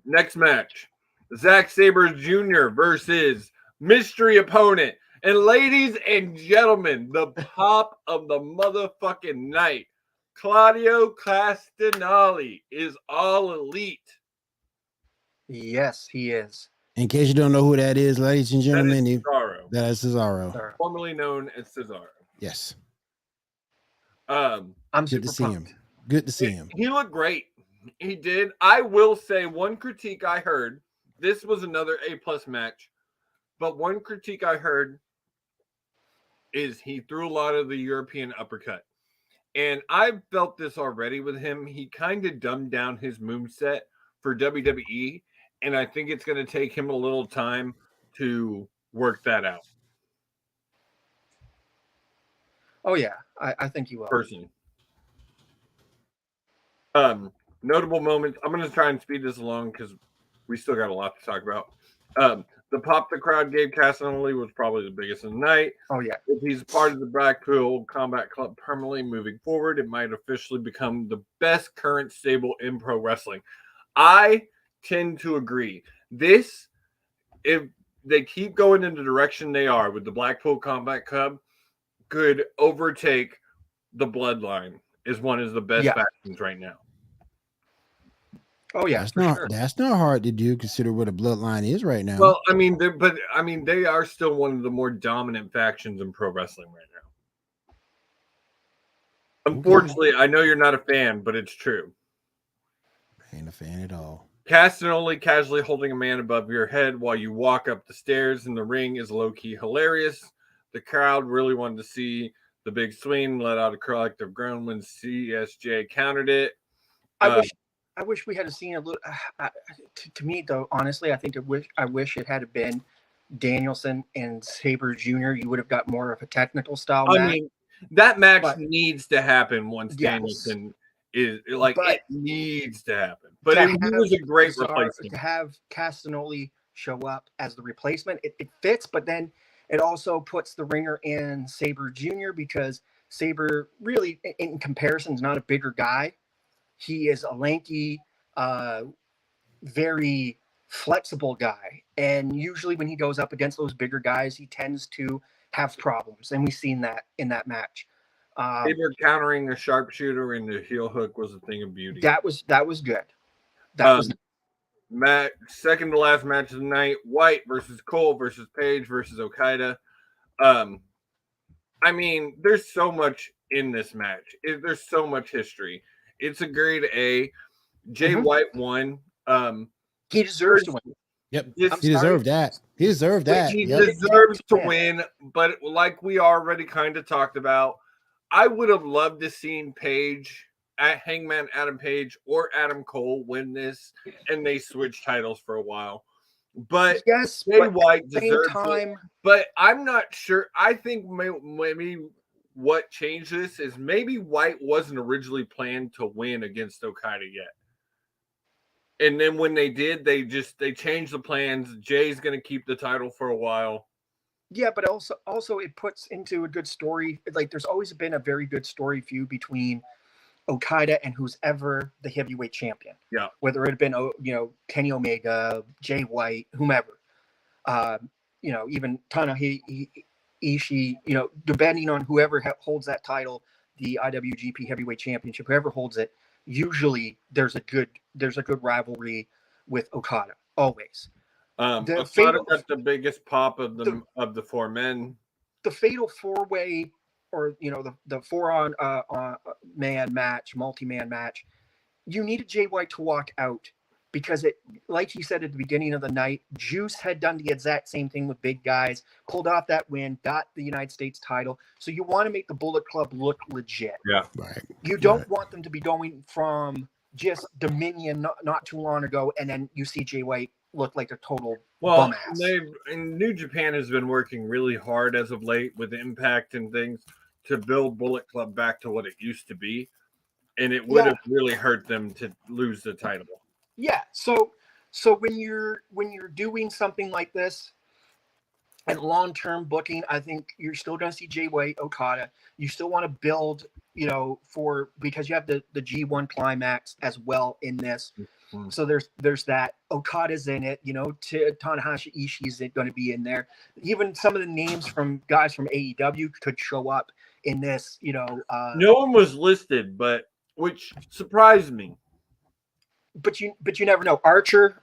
Next match, Zack Sabre Jr. versus mystery opponent. And ladies and gentlemen, the pop of the motherfucking night. Claudio Castagnoli is all elite. Yes, he is. In case you don't know who that is, ladies and gentlemen, that is Cesaro. Formerly known as Cesaro. Yes. I'm good to see him. Good to see him. He looked great. He did. I will say one critique I heard. This was another A+ match, but one critique I heard is he threw a lot of the European uppercut. And I've felt this already with him. He kind of dumbed down his moveset for WWE, and I think it's going to take him a little time to work that out. Oh, yeah. I think he will. Personally. Notable moments. I'm going to try and speed this along because we still got a lot to talk about. The pop the crowd gave Castagnoli was probably the biggest of the night. Oh, yeah. If he's part of the Blackpool Combat Club permanently moving forward, it might officially become the best current stable in pro wrestling. I tend to agree. This, if they keep going in the direction they are with the Blackpool Combat Club, could overtake the Bloodline as one of the best factions right now. Oh yeah, that's not hard to do. Consider what a Bloodline is right now. Well, I mean, they are still one of the more dominant factions in pro wrestling right now. Unfortunately, I know you're not a fan, but it's true. Ain't a fan at all. Castagnoli casually holding a man above your head while you walk up the stairs in the ring is low key hilarious. The crowd really wanted to see The big swing let out a collective groan when CSJ countered it. I wish we had seen a little. To me, though, honestly, I wish it had been Danielson and Sabre Jr. You would have got more of a technical style match. I mean, that match needs to happen once Danielson is like it needs to happen. But he was a great replacement. To have Castagnoli show up as the replacement, it fits, but then it also puts the ringer in Sabre Jr. because Sabre really, in comparison, is not a bigger guy. He is a lanky, very flexible guy. And usually when he goes up against those bigger guys, he tends to have problems. And we've seen that in that match. Sabre countering the sharpshooter and the heel hook was a thing of beauty. That was good. Second to last match of the night, White versus Cole versus Page versus Okada. I mean, there's so much in this match. There's so much history. It's a grade A. Jay White won. He deserves to win. Yep. He deserved that. He deserved that. He deserves to win. But like we already kind of talked about, I would have loved to seen Page at Hangman Adam Page or Adam Cole win this, and they switch titles for a while. But Jay White deserves it. But I'm not sure. I think maybe what changed this is maybe White wasn't originally planned to win against Okada yet. And then when they did, they changed the plans. Jay's going to keep the title for a while. Yeah, but also it puts into a good story. Like there's always been a very good story feud between Okada and who's ever the heavyweight champion. Yeah. Whether it had been, Kenny Omega, Jay White, whomever. Even Tanahashi, Ishii, depending on whoever holds that title, the IWGP Heavyweight Championship, whoever holds it, usually there's a good rivalry with Okada, always. Okada got the biggest pop of the four men. The fatal four-way, or the four-on man match, multi-man match. You needed Jay White to walk out because it, like he said at the beginning of the night, Juice had done the exact same thing with big guys, pulled off that win, got the United States title. So you want to make the Bullet Club look legit. Yeah, right. You don't want them to be going from just Dominion not too long ago, and then you see Jay White look like a total bum ass. And New Japan has been working really hard as of late with Impact and things to build Bullet Club back to what it used to be, and it would have really hurt them to lose the title. Yeah, so when you're doing something like this and long-term booking, I think you're still going to see Jay White, Okada. You still want to build, because you have the G1 climax as well in this. Mm-hmm. So there's that. Okada's in it, Tanahashi Ishii is going to be in there. Even some of the names from guys from AEW could show up in this, No one was listed, which surprised me. But you never know. Archer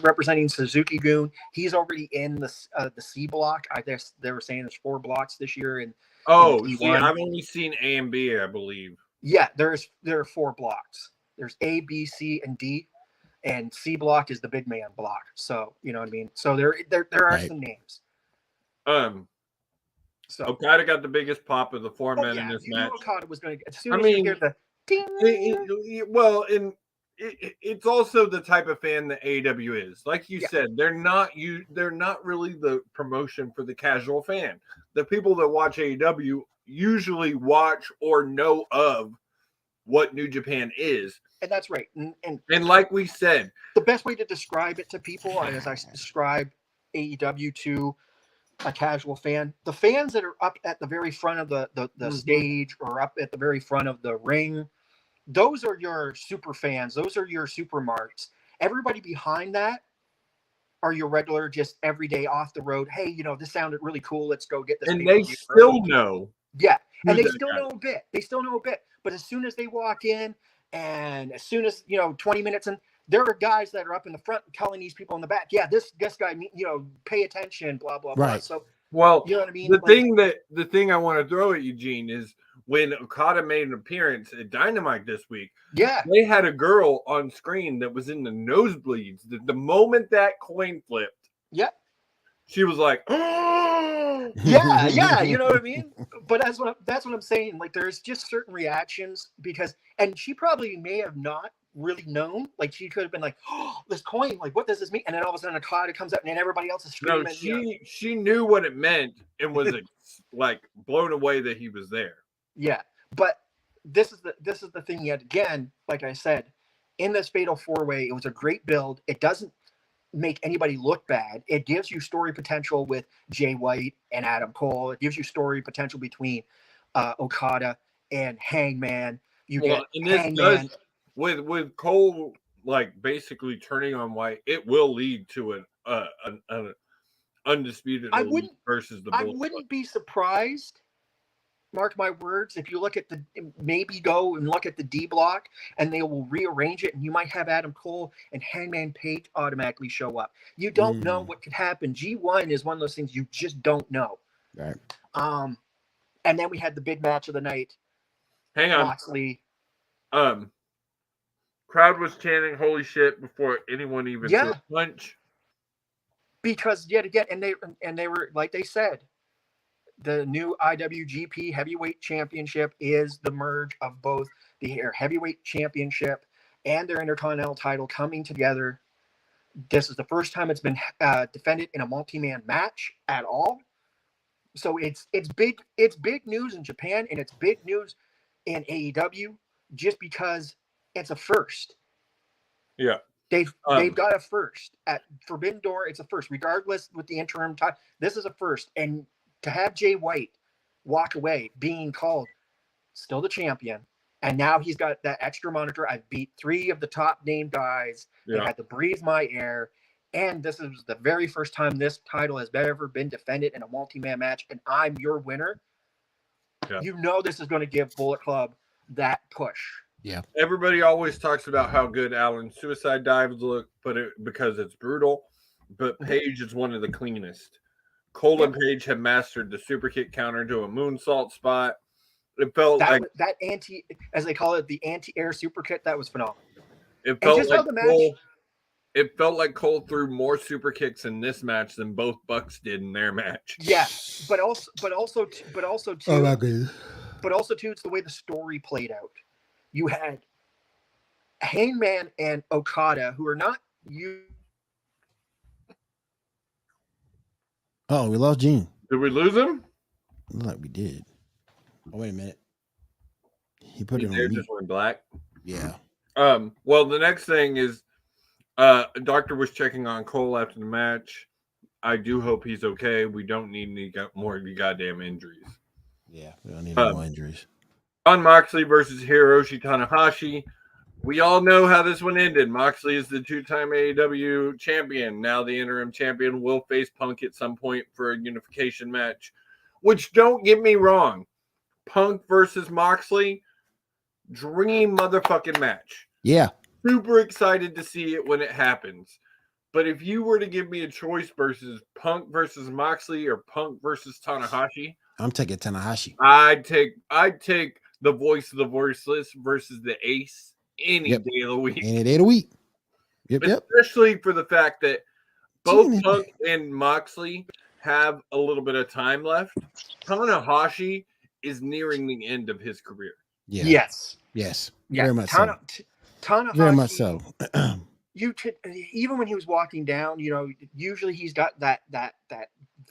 representing Suzuki-gun. He's already in the C block. I guess they were saying there's 4 blocks this year. I've only seen A and B, I believe. Yeah, there are 4 blocks. There's A, B, C, and D, and C block is the big man block. So you know what I mean. So there are some names. So Okada got the biggest pop of the 4 men in this match. Okada was going to. As soon as you hear the ding. It's also the type of fan that AEW is. Like you said, they're not really the promotion for the casual fan. The people that watch AEW usually watch or know of what New Japan is. And that's right. And like we said, the best way to describe it to people, as I describe AEW to a casual fan, the fans that are up at the very front of the stage or up at the very front of the ring, those are your super fans. Those are your super marks. Everybody behind that are your regular, just everyday off the road. Hey, this sounded really cool. Let's go get this. And they still know. Yeah. And they still know a bit. They still know a bit. But as soon as they walk in and as soon as, 20 minutes in, there are guys that are up in the front telling these people in the back, yeah, this guy, pay attention, blah, blah, blah. Right. So, well, you know what I mean? The thing I want to throw at you, Gene, is when Okada made an appearance at Dynamite this week, they had a girl on screen that was in the nosebleeds. The moment that coin flipped, she was like, yeah, you know what I mean? But that's what I'm saying. Like, there's just certain reactions and she probably may have not really known. Like, she could have been like, "Oh, this coin, like, what does this mean?" And then all of a sudden, a cloud comes up, and then everybody else is screaming. no, she knew what it meant and was like blown away that he was there. Yeah, but this is the thing yet again. Like I said, in this Fatal 4-Way, it was a great build. It doesn't make anybody look bad. It gives you story potential with Jay White and Adam Cole. It gives you story potential between Okada and Hangman. And this does with Cole like basically turning on White. It will lead to an undisputed elite versus the Bullet I wouldn't be surprised. Mark my words. If you look at maybe go and look at the D block, and they will rearrange it, and you might have Adam Cole and Hangman Page automatically show up. You don't know what could happen. G1 is one of those things you just don't know. Right. And then we had the big match of the night. Hang on. Moxley. Crowd was chanting "Holy shit" before anyone even threw a punch. Because yet again, and they were, like they said, the new IWGP Heavyweight Championship is the merge of both the Heavyweight Championship and their Intercontinental title coming together. This is the first time it's been defended in a multi-man match at all. So it's big news in Japan, and it's big news in AEW just because it's a first. Yeah. They've got a first at Forbidden Door. It's a first, regardless with the interim time. This is a first, and to have Jay White walk away being called still the champion, and now he's got that extra moniker. I've beat 3 of the top named guys. They had to breathe my air, and this is the very first time this title has ever been defended in a multi-man match, and I'm your winner. Yeah. You know this is going to give Bullet Club that push. Yeah. Everybody always talks about how good Allen's suicide dives look, because it's brutal. But Page is one of the cleanest. Cole and Page have mastered the super kick counter to a moonsault spot. It felt like that as they call it, the anti-air super kick. That was phenomenal. It felt like Cole threw more super kicks in this match than both Bucks did in their match. Yeah, but also too. Oh my goodness. But also too, it's the way the story played out. You had Hangman and Okada, who are not you. Oh, we lost Gene. Did we lose him? Looked like we did. Oh, wait a minute. He put it on there me. Just went black. Yeah. Well, the next thing is a doctor was checking on Cole after the match. I do hope he's okay. We don't need any more goddamn injuries. Yeah, we don't need any more injuries. Jon Moxley versus Hiroshi Tanahashi. We all know how this one ended. Moxley is the 2-time AEW champion. Now the interim champion will face Punk at some point for a unification match. Which, don't get me wrong, Punk versus Moxley, dream motherfucking match. Yeah. Super excited to see it when it happens. But if you were to give me a choice versus Punk versus Moxley or Punk versus Tanahashi, I'm taking Tanahashi. I'd take the voice of the voiceless versus the ace any day of the week. Any day of the week. Yep. Especially for the fact that both Punk and Moxley have a little bit of time left. Tanahashi is nearing the end of his career. Yeah. Yes. Very much so. Tanahashi, very much so. Even when he was walking down, usually he's got that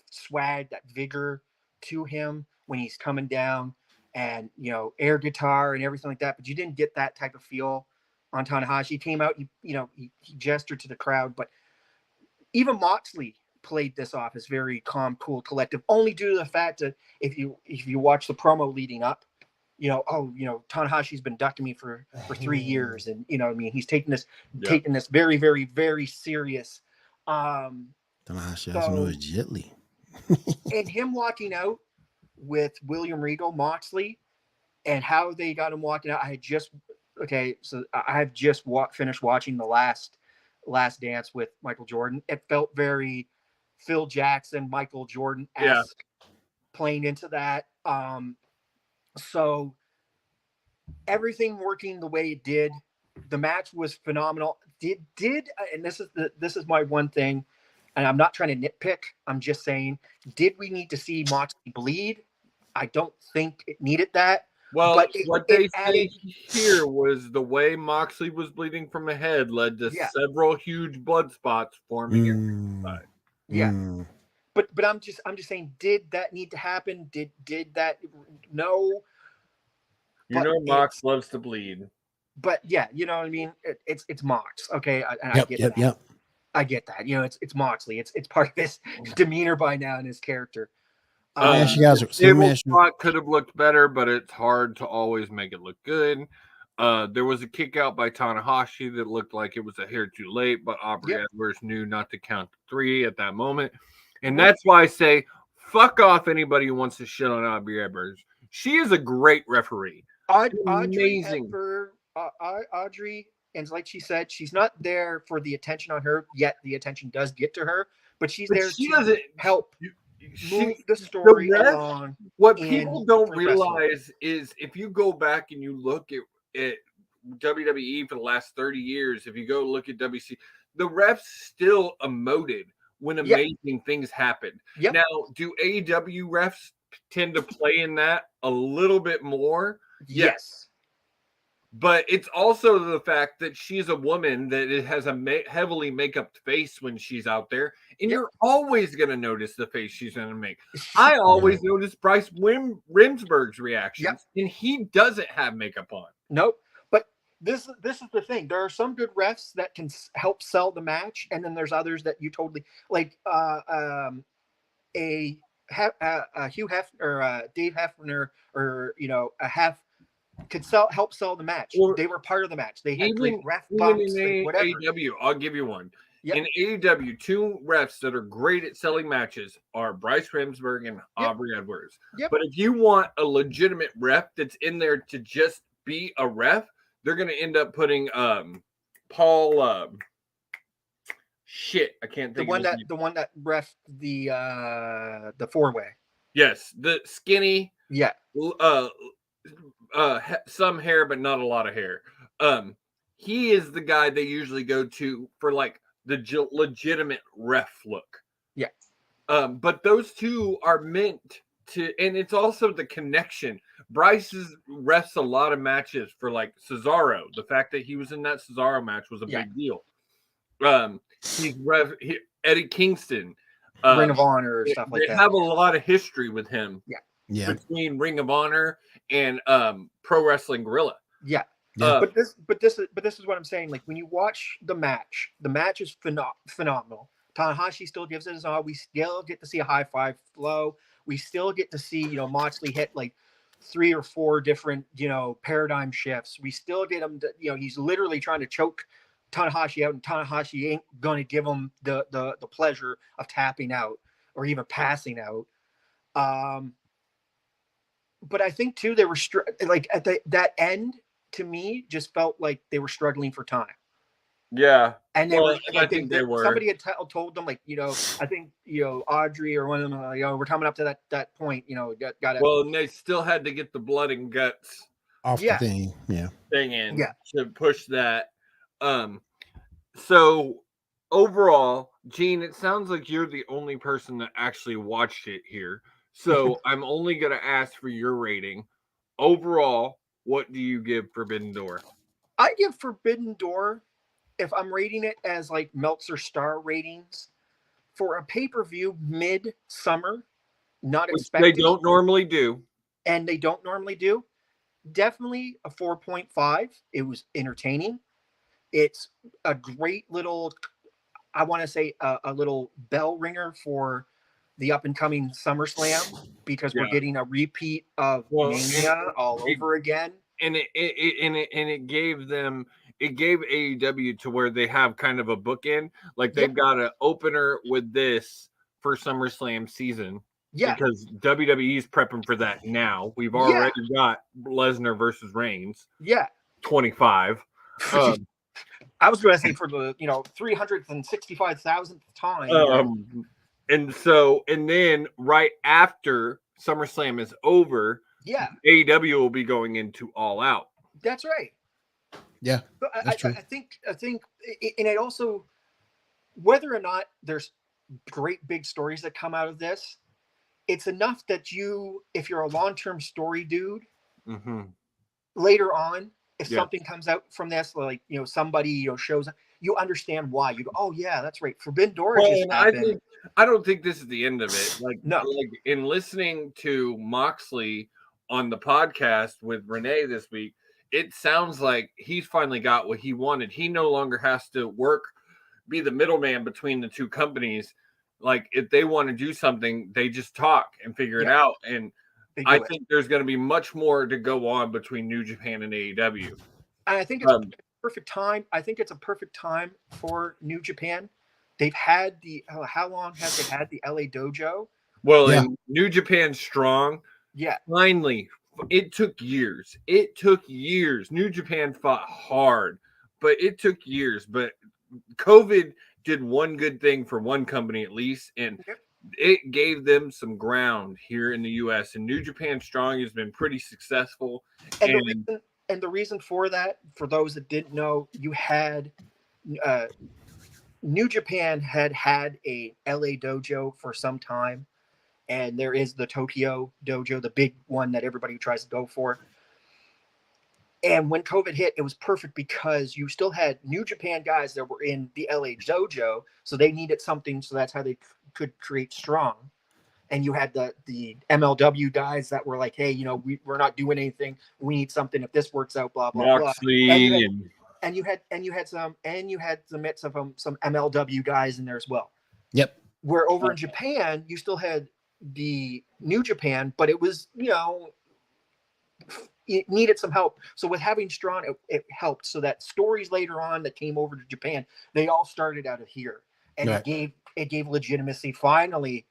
swag, that vigor to him when he's coming down, and air guitar and everything like that. But you didn't get that type of feel on Tanahashi. He came out, he gestured to the crowd, but even Moxley played this off as very calm, cool, collective, only due to the fact that if you watch the promo leading up, Tanahashi's been ducking me for 3 years, and he's taking this very, very, very serious. Tanahashi also knows gently. And him walking out with William Regal, Moxley, and how they got him walking out. I've just finished watching the Last Dance with Michael Jordan. It felt very Phil Jackson, Michael Jordan-esque playing into that. So everything working the way it did. The match was phenomenal. And this is my one thing. and I'm not trying to nitpick. I'm just saying, did we need to see Moxley bleed? I don't think it needed that. Well, but what they say here was the way Moxley was bleeding from the head led to several huge blood spots forming inside. Yeah. But I'm just saying, did that need to happen? Did that? No. You know, Mox loves to bleed. But yeah, you know what I mean. It's Mox, okay? I get that. I get that. You know, it's Moxley. It's part of his demeanor by now and his character. Table spot could have looked better, but it's hard to always make it look good. There was a kick out by Tanahashi that looked like it was a hair too late, but Aubrey Edwards knew not to count to 3 at that moment. And that's why I say, fuck off anybody who wants to shit on Aubrey Edwards. She is a great referee. Amazing. Audrey, and like she said, she's not there for the attention on her, yet the attention does get to her, but she's there to help move the story along. What people don't realize is if you go back and you look at WWE for the last 30 years, if you go look at WC, the refs still emoted when amazing things happened. Now, do AEW refs tend to play in that a little bit more? Yes. But it's also the fact that she's a woman that has a heavily makeup face when she's out there, and you're always going to notice the face she's going to make. I always notice Bryce Remsburg's reactions, and he doesn't have makeup on. Nope. But this is the thing. There are some good refs that can help sell the match, and then there's others that you totally like. Hugh Hefner or Dave Hefner or a Hef could help sell the match. They were part of the match. They had great ref bumps, whatever. AEW, I'll give you one. In AEW, 2 refs that are great at selling matches are Bryce Remsburg and Aubrey Edwards. But if you want a legitimate ref that's in there to just be a ref, they're going to end up putting Paul. I can't think. The one that ref the 4-way. Yes, the skinny. Some hair, but not a lot of hair. He is the guy they usually go to for like the legitimate ref look. But those 2 are meant to, and it's also the connection. Bryce refs a lot of matches for like Cesaro. The fact that he was in that Cesaro match was a big deal. He's Eddie Kingston, Ring of Honor, stuff like that. They have a lot of history with him. Between Ring of Honor and Pro Wrestling Guerrilla. But this is what I'm saying. Like when you watch the match is phenomenal. Tanahashi still gives it his all. We still get to see a high five flow. We still get to see Moxley hit like 3 or 4 different paradigm shifts. We still get him to, he's literally trying to choke Tanahashi out, and Tanahashi ain't gonna give him the pleasure of tapping out or even passing out. But I think too they were like at that end, to me, just felt like they were struggling for time. And they were. I think they were. Somebody had told them, like, I think Audrey or one of them, we're coming up to that point. Got. Well, and they still had to get the blood and guts off the thing in to push that. So overall, Gene, it sounds like you're the only person that actually watched it here. So I'm only going to ask for your rating. Overall, what do you give Forbidden Door? I give Forbidden Door, if I'm rating it as like Meltzer star ratings, for a pay-per-view mid-summer, not expected. They don't normally do. And they don't normally do. Definitely a 4.5. It was entertaining. It's a great little, I want to say a little bell ringer for the up-and-coming SummerSlam, because we're getting a repeat of Mania all over again. And it gave AEW to where they have kind of a bookend. Like they've got an opener with this for SummerSlam season. Because WWE's prepping for that now. We've already got Lesnar versus Reigns. 25. I was going to say for the 365,000th time. And then right after SummerSlam is over, AEW will be going into All Out. That's right. Yeah, but I think, and it also, whether or not there's great big stories that come out of this. It's enough that if you're a long-term story dude, later on, if something comes out from this, like, somebody, shows up, you understand why. You go, oh yeah, that's right. Forbidden Door just happened. I don't think this is the end of it. Like, no. Like in listening to Moxley on the podcast with Renee this week, it sounds like he's finally got what he wanted. He no longer has to be the middleman between the two companies. Like, if they want to do something, they just talk and figure it out. And I think there's going to be much more to go on between New Japan and AEW. And I think it's a perfect time. I think it's a perfect time for New Japan. They've had how long have they had the LA Dojo? Well, in New Japan Strong, finally, it took years. New Japan fought hard, but it took years. But COVID did one good thing for one company at least, and it gave them some ground here in the U.S. And New Japan Strong has been pretty successful. And the reason for that, for those that didn't know, you had New Japan had a LA dojo for some time, and there is the Tokyo dojo, the big one that everybody tries to go for. And when COVID hit, it was perfect because you still had New Japan guys that were in the LA dojo, so they needed something, so that's how they could create Strong. And you had the MLW guys that were like, hey, we're not doing anything. We need something. If this works out, blah blah Moxley, blah. And you had some mix of some MLW guys in there as well. Yep. Where over in Japan, you still had the New Japan, but it was it needed some help. So with having Strong, it helped. So that stories later on that came over to Japan, they all started out of here, and it gave legitimacy finally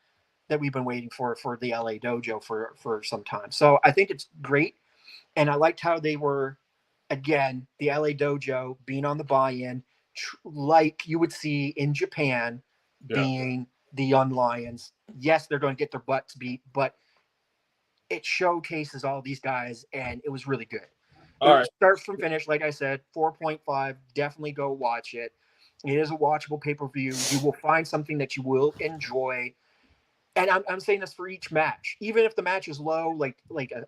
that we've been waiting for the LA dojo for some time. So I think it's great. And I liked how they were, again, the LA dojo being on the buy-in, like you would see in Japan, being the Young Lions. Yes, they're going to get their butts beat, but it showcases all these guys, and it was really good. All right. Start from finish, like I said, 4.5. Definitely go watch it. It is a watchable pay-per-view. You will find something that you will enjoy. And I'm saying this for each match, even if the match is low, like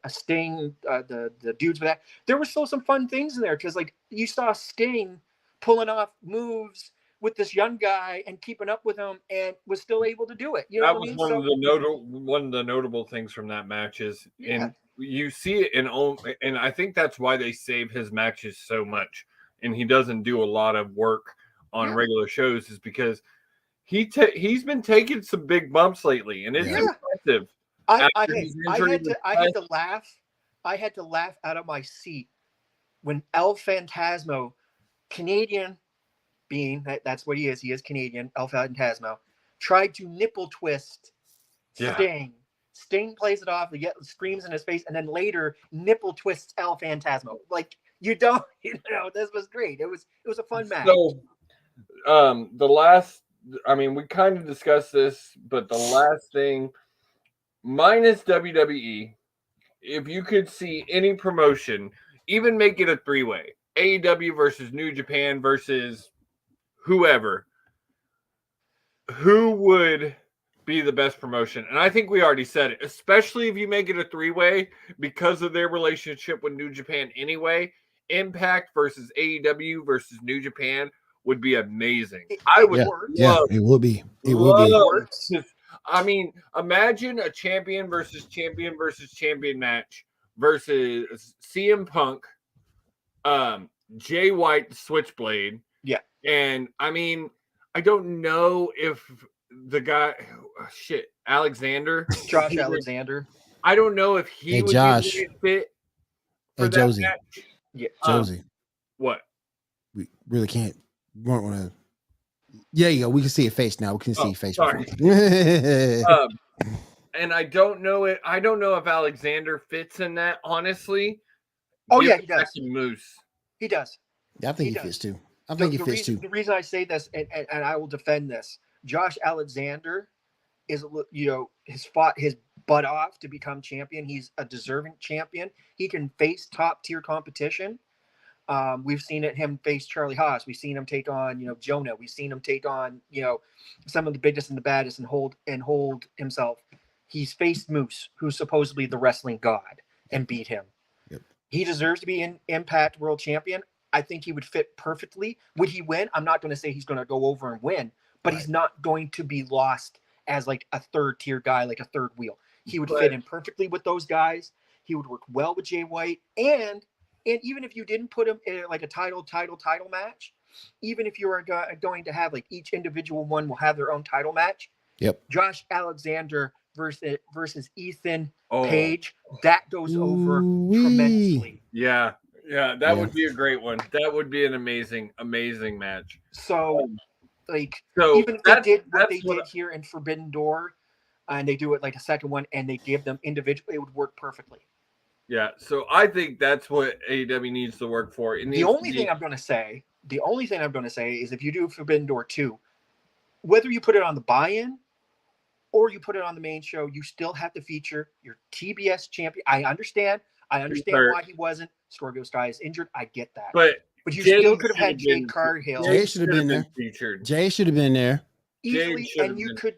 a Sting, the dudes with that, there were still some fun things in there, because like you saw Sting pulling off moves with this young guy and keeping up with him, and was still able to do it. You know that what I mean? was one of the notable things from that match is, and you see it and I think that's why they save his matches so much, and he doesn't do a lot of work on regular shows, is because he's been taking some big bumps lately, and it's impressive. I had to laugh out of my seat when El Phantasmo, Canadian being that's what he is Canadian, El Phantasmo, tried to nipple twist Sting. Sting plays it off, he screams in his face, and then later nipple twists El Phantasmo. Like, this was great. It was a fun match. So the last, we kind of discussed this, but the last thing, minus WWE, if you could see any promotion, even make it a three-way, AEW versus New Japan versus whoever, who would be the best promotion? And I think we already said it, especially if you make it a three-way because of their relationship with New Japan anyway. Impact versus AEW versus New Japan would be amazing. I would love, it will be. It will be. Imagine a champion versus champion match versus CM Punk, Jay White, the Switchblade. Yeah. And I don't know if the guy, Alexander. Josh Alexander. I don't know if he would be fit for that Josie. match. Yeah. Josie. What? We really can't. We don't want to. Yeah, you go. We can see your face now. We can see your face. Sorry. And I don't know it. I don't know if Alexander fits in that, honestly. Oh, yeah, he does. Moose. He does. Yeah, I think he fits too. I think he fits too. The reason I say this, and I will defend this, Josh Alexander has fought his butt off to become champion. He's a deserving champion. He can face top tier competition. We've seen him face Charlie Haas. We've seen him take on, Jonah. We've seen him take on, some of the biggest and the baddest and hold himself. He's faced Moose, who's supposedly the wrestling god, and beat him. Yep. He deserves to be an Impact World Champion. I think he would fit perfectly. Would he win? I'm not going to say he's going to go over and win, but he's not going to be lost as like a third tier guy, like a third wheel. He would fit in perfectly with those guys. He would work well with Jay White. And even if you didn't put him in like a title match, even if you are going to have like each individual one will have their own title match. Yep. Josh Alexander versus Ethan Page, that goes over tremendously. Yeah, that would be a great one. That would be an amazing match. So, even if they did what they did here in Forbidden Door, and they do it like a second one, and they give them individual, it would work perfectly. Yeah, so I think that's what AEW needs to work for. The only thing I'm going to say is if you do Forbidden Door 2, whether you put it on the buy-in or you put it on the main show, you still have to feature your TBS champion. I understand why he wasn't. Scorpio Sky is injured. I get that. But you still could have had Jade Cargill. Jay should have been there. Featured. Jay should have been there. Easily, and you could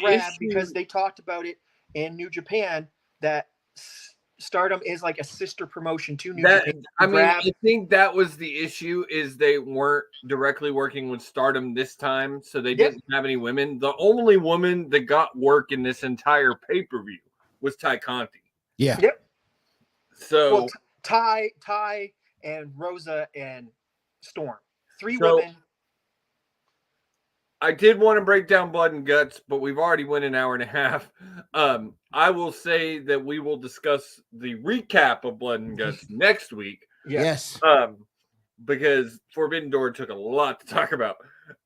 grab, because they talked about it in New Japan, that Stardom is like a sister promotion to New Japan. I think that was the issue, is they weren't directly working with Stardom this time, so they didn't have any women. The only woman that got work in this entire pay-per-view was Ty Conti. Yeah. Yep. So Ty and Rosa and Storm. 3 women. I did want to break down Blood and Guts, but we've already went an hour and a half. I will say that we will discuss the recap of Blood and Guts next week. Yes. Because Forbidden Door took a lot to talk about.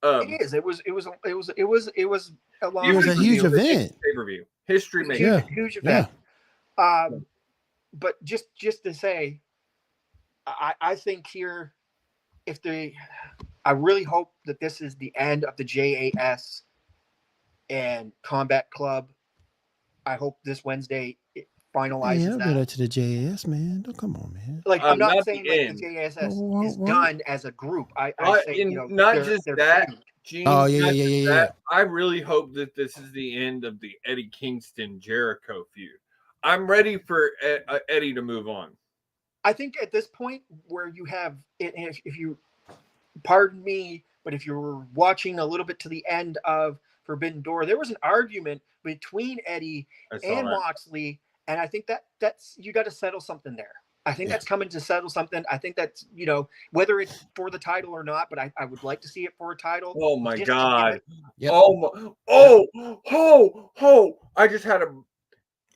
It is. It was a long. It was a huge event. Pay-per-view. History making. Yeah. Huge event. Yeah. But just to say, I think here, I really hope that this is the end of the JAS and Combat Club. I hope this Wednesday it finalizes that. Go to the JAS, man. Don't come on, man. Like, I'm not saying like the JAS is done as a group. I say, not just that. Gene, yeah. I really hope that this is the end of the Eddie Kingston Jericho feud. I'm ready for Eddie to move on. I think at this point where you have, if you pardon me, but if you were watching a little bit to the end of Forbidden Door, there was an argument between Eddie and Moxley, and I think that's you got to settle something there. I think that's coming to settle something. I think that's, whether it's for the title or not, but I would like to see it for a title. Oh my God. Yep. Oh, I just had a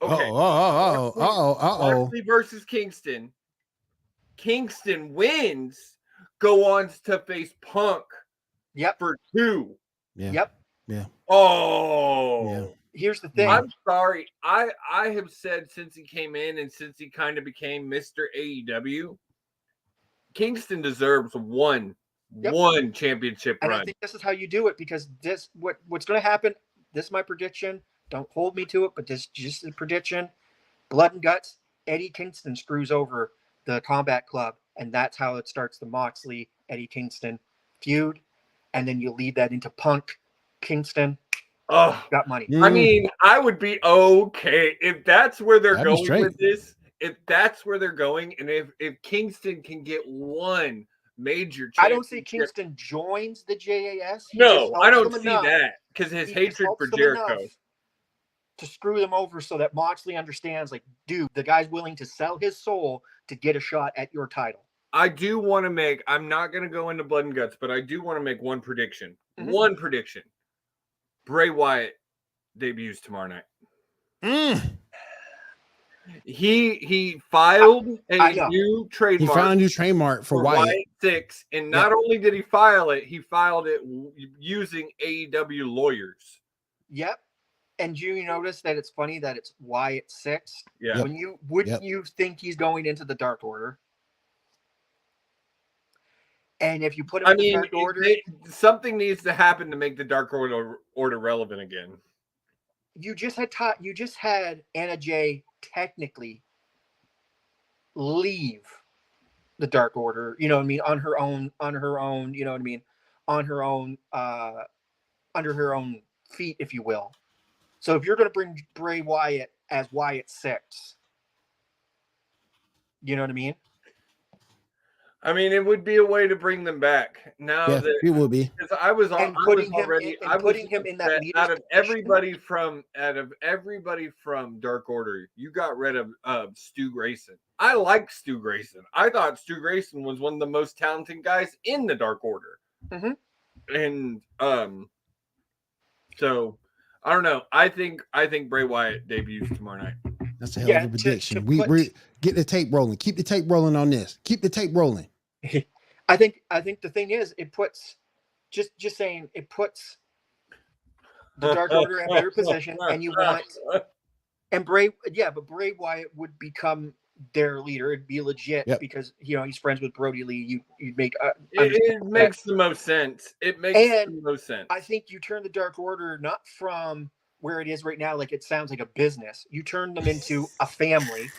okay. Moxley versus Kingston. Kingston wins, go on to face Punk. Yep. For 2. Yeah. Yep. Yeah. Oh. Yeah. Here's the thing. I'm sorry. I have said since he came in and since he kind of became Mr. AEW, Kingston deserves one championship and run. I think this is how you do it, because what's going to happen, this is my prediction. Don't hold me to it, but this is just a prediction. Blood and Guts, Eddie Kingston screws over the Combat Club, and that's how it starts the Moxley Eddie Kingston feud, and then you lead that into Punk Kingston. Got money. I mean, I would be okay if that's where they're going with this. If that's where they're going, and if Kingston can get one major championship. I don't see Kingston joins the JAS. No, I don't see that, because his hatred for Jericho to screw them over, so that Moxley understands, like, dude, the guy's willing to sell his soul to get a shot at your title. I do want to make, I'm not going to go into Blood and Guts, but I do want to make one prediction. Mm-hmm. One prediction. Bray Wyatt debuts tomorrow night. He filed a new trademark. He filed a new trademark for Wyatt 6, and not only did he file it, he filed it using AEW lawyers. Yep. And you notice that it's funny that it's Wyatt 6. Yeah. When you think he's going into the Dark Order? And if you put him in the Dark Order, something needs to happen to make the Dark Order relevant again. You just had Anna Jay technically leave the Dark Order, you know what I mean, on her own, you know what I mean, on her own, under her own feet, if you will. So if you're going to bring Bray Wyatt as Wyatt 6, you know what I mean? I mean, it would be a way to bring them back. Now Yeah, that it will be. because I was Putting already him in that leadership out of everybody from Dark Order, you got rid of Stu Grayson. I like Stu Grayson. I thought Stu Grayson was one of the most talented guys in the Dark Order. Mm-hmm. And so I don't know. I think Bray Wyatt debuts tomorrow night. That's a hell of a prediction. We get the tape rolling. Keep the tape rolling on this. Keep the tape rolling. I think the thing is, it puts just saying it puts the Dark Order in a better position, and you want and Bray Wyatt would become their leader. It'd be legit because he's friends with Brody Lee. You'd make it makes the most sense. It makes the most sense. I think you turn the Dark Order not from where it is right now, like it sounds like a business. You turn them into a family.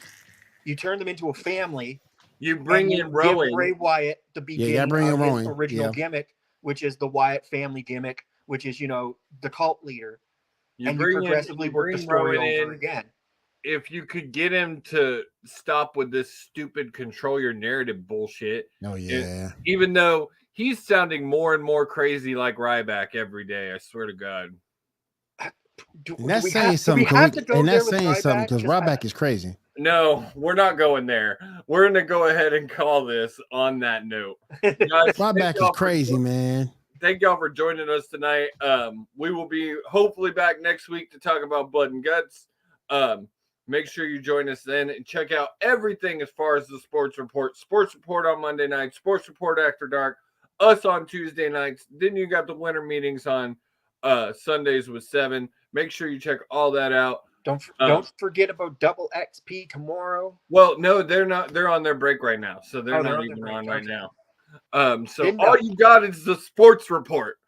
You bring in Rowan. Give Bray Wyatt the beginning of his original gimmick, which is the Wyatt family gimmick, which is the cult leader. You progressively work the story over again. If you could get him to stop with this stupid control your narrative bullshit. Oh yeah. Even though he's sounding more and more crazy like Ryback every day, I swear to God. And that's saying something because Ryback is crazy. No, we're not going there. We're going to go ahead and call this on that note. Guys, Ryback is crazy, man. Thank y'all for joining us tonight. We will be hopefully back next week to talk about Blood and Guts. Make sure you join us then and check out everything as far as the Sports Report. Sports Report on Monday night, Sports Report After Dark, us on Tuesday nights. Then you got the winter meetings on Sundays with 7. Make sure you check all that out. Don't forget about Double XP tomorrow. Well, no, they're not. They're on their break right now, so they're not even on right now. So all you got is the Sports Report.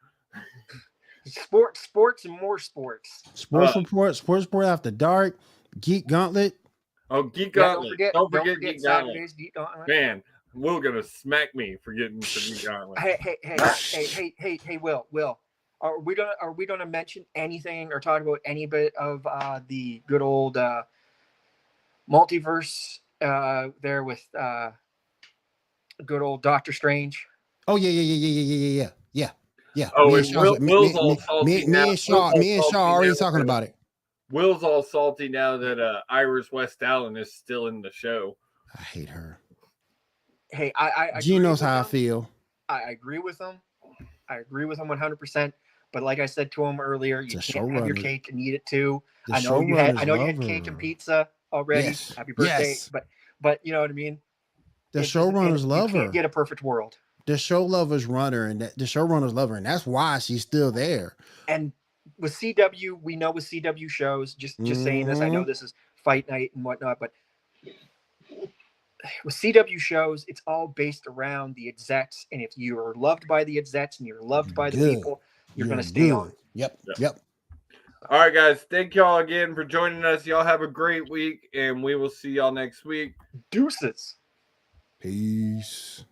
Sports, and more sports. Sports Report After Dark, Geek Gauntlet. Oh, Geek Gauntlet! Don't forget Geek Gauntlet. Geek Gauntlet. Man, Will gonna smack me for getting to Geek Gauntlet. Hey, Will. Are we gonna mention anything or talk about any bit of the good old multiverse there with good old Doctor Strange? Oh yeah. Oh, Will's all salty. Me and Shaw are already talking about it. Will's all salty now that Iris West Allen is still in the show. I hate her. Hey, I Gene knows how I feel. I agree with him. I agree with him 100%. But like I said to him earlier, you can't have your cake and eat it too. I know you had cake and pizza already. Yes. Happy birthday. Yes. But you know what I mean? The showrunners love her. You can't get a perfect world. The showrunners love her, and that's why she's still there. And with CW, we know with CW shows, just saying this, I know this is fight night and whatnot, but with CW shows, it's all based around the execs. And if you are loved by the execs and you're loved by the people, you're going to stay on. Yep. All right, guys. Thank y'all again for joining us. Y'all have a great week, and we will see y'all next week. Deuces. Peace.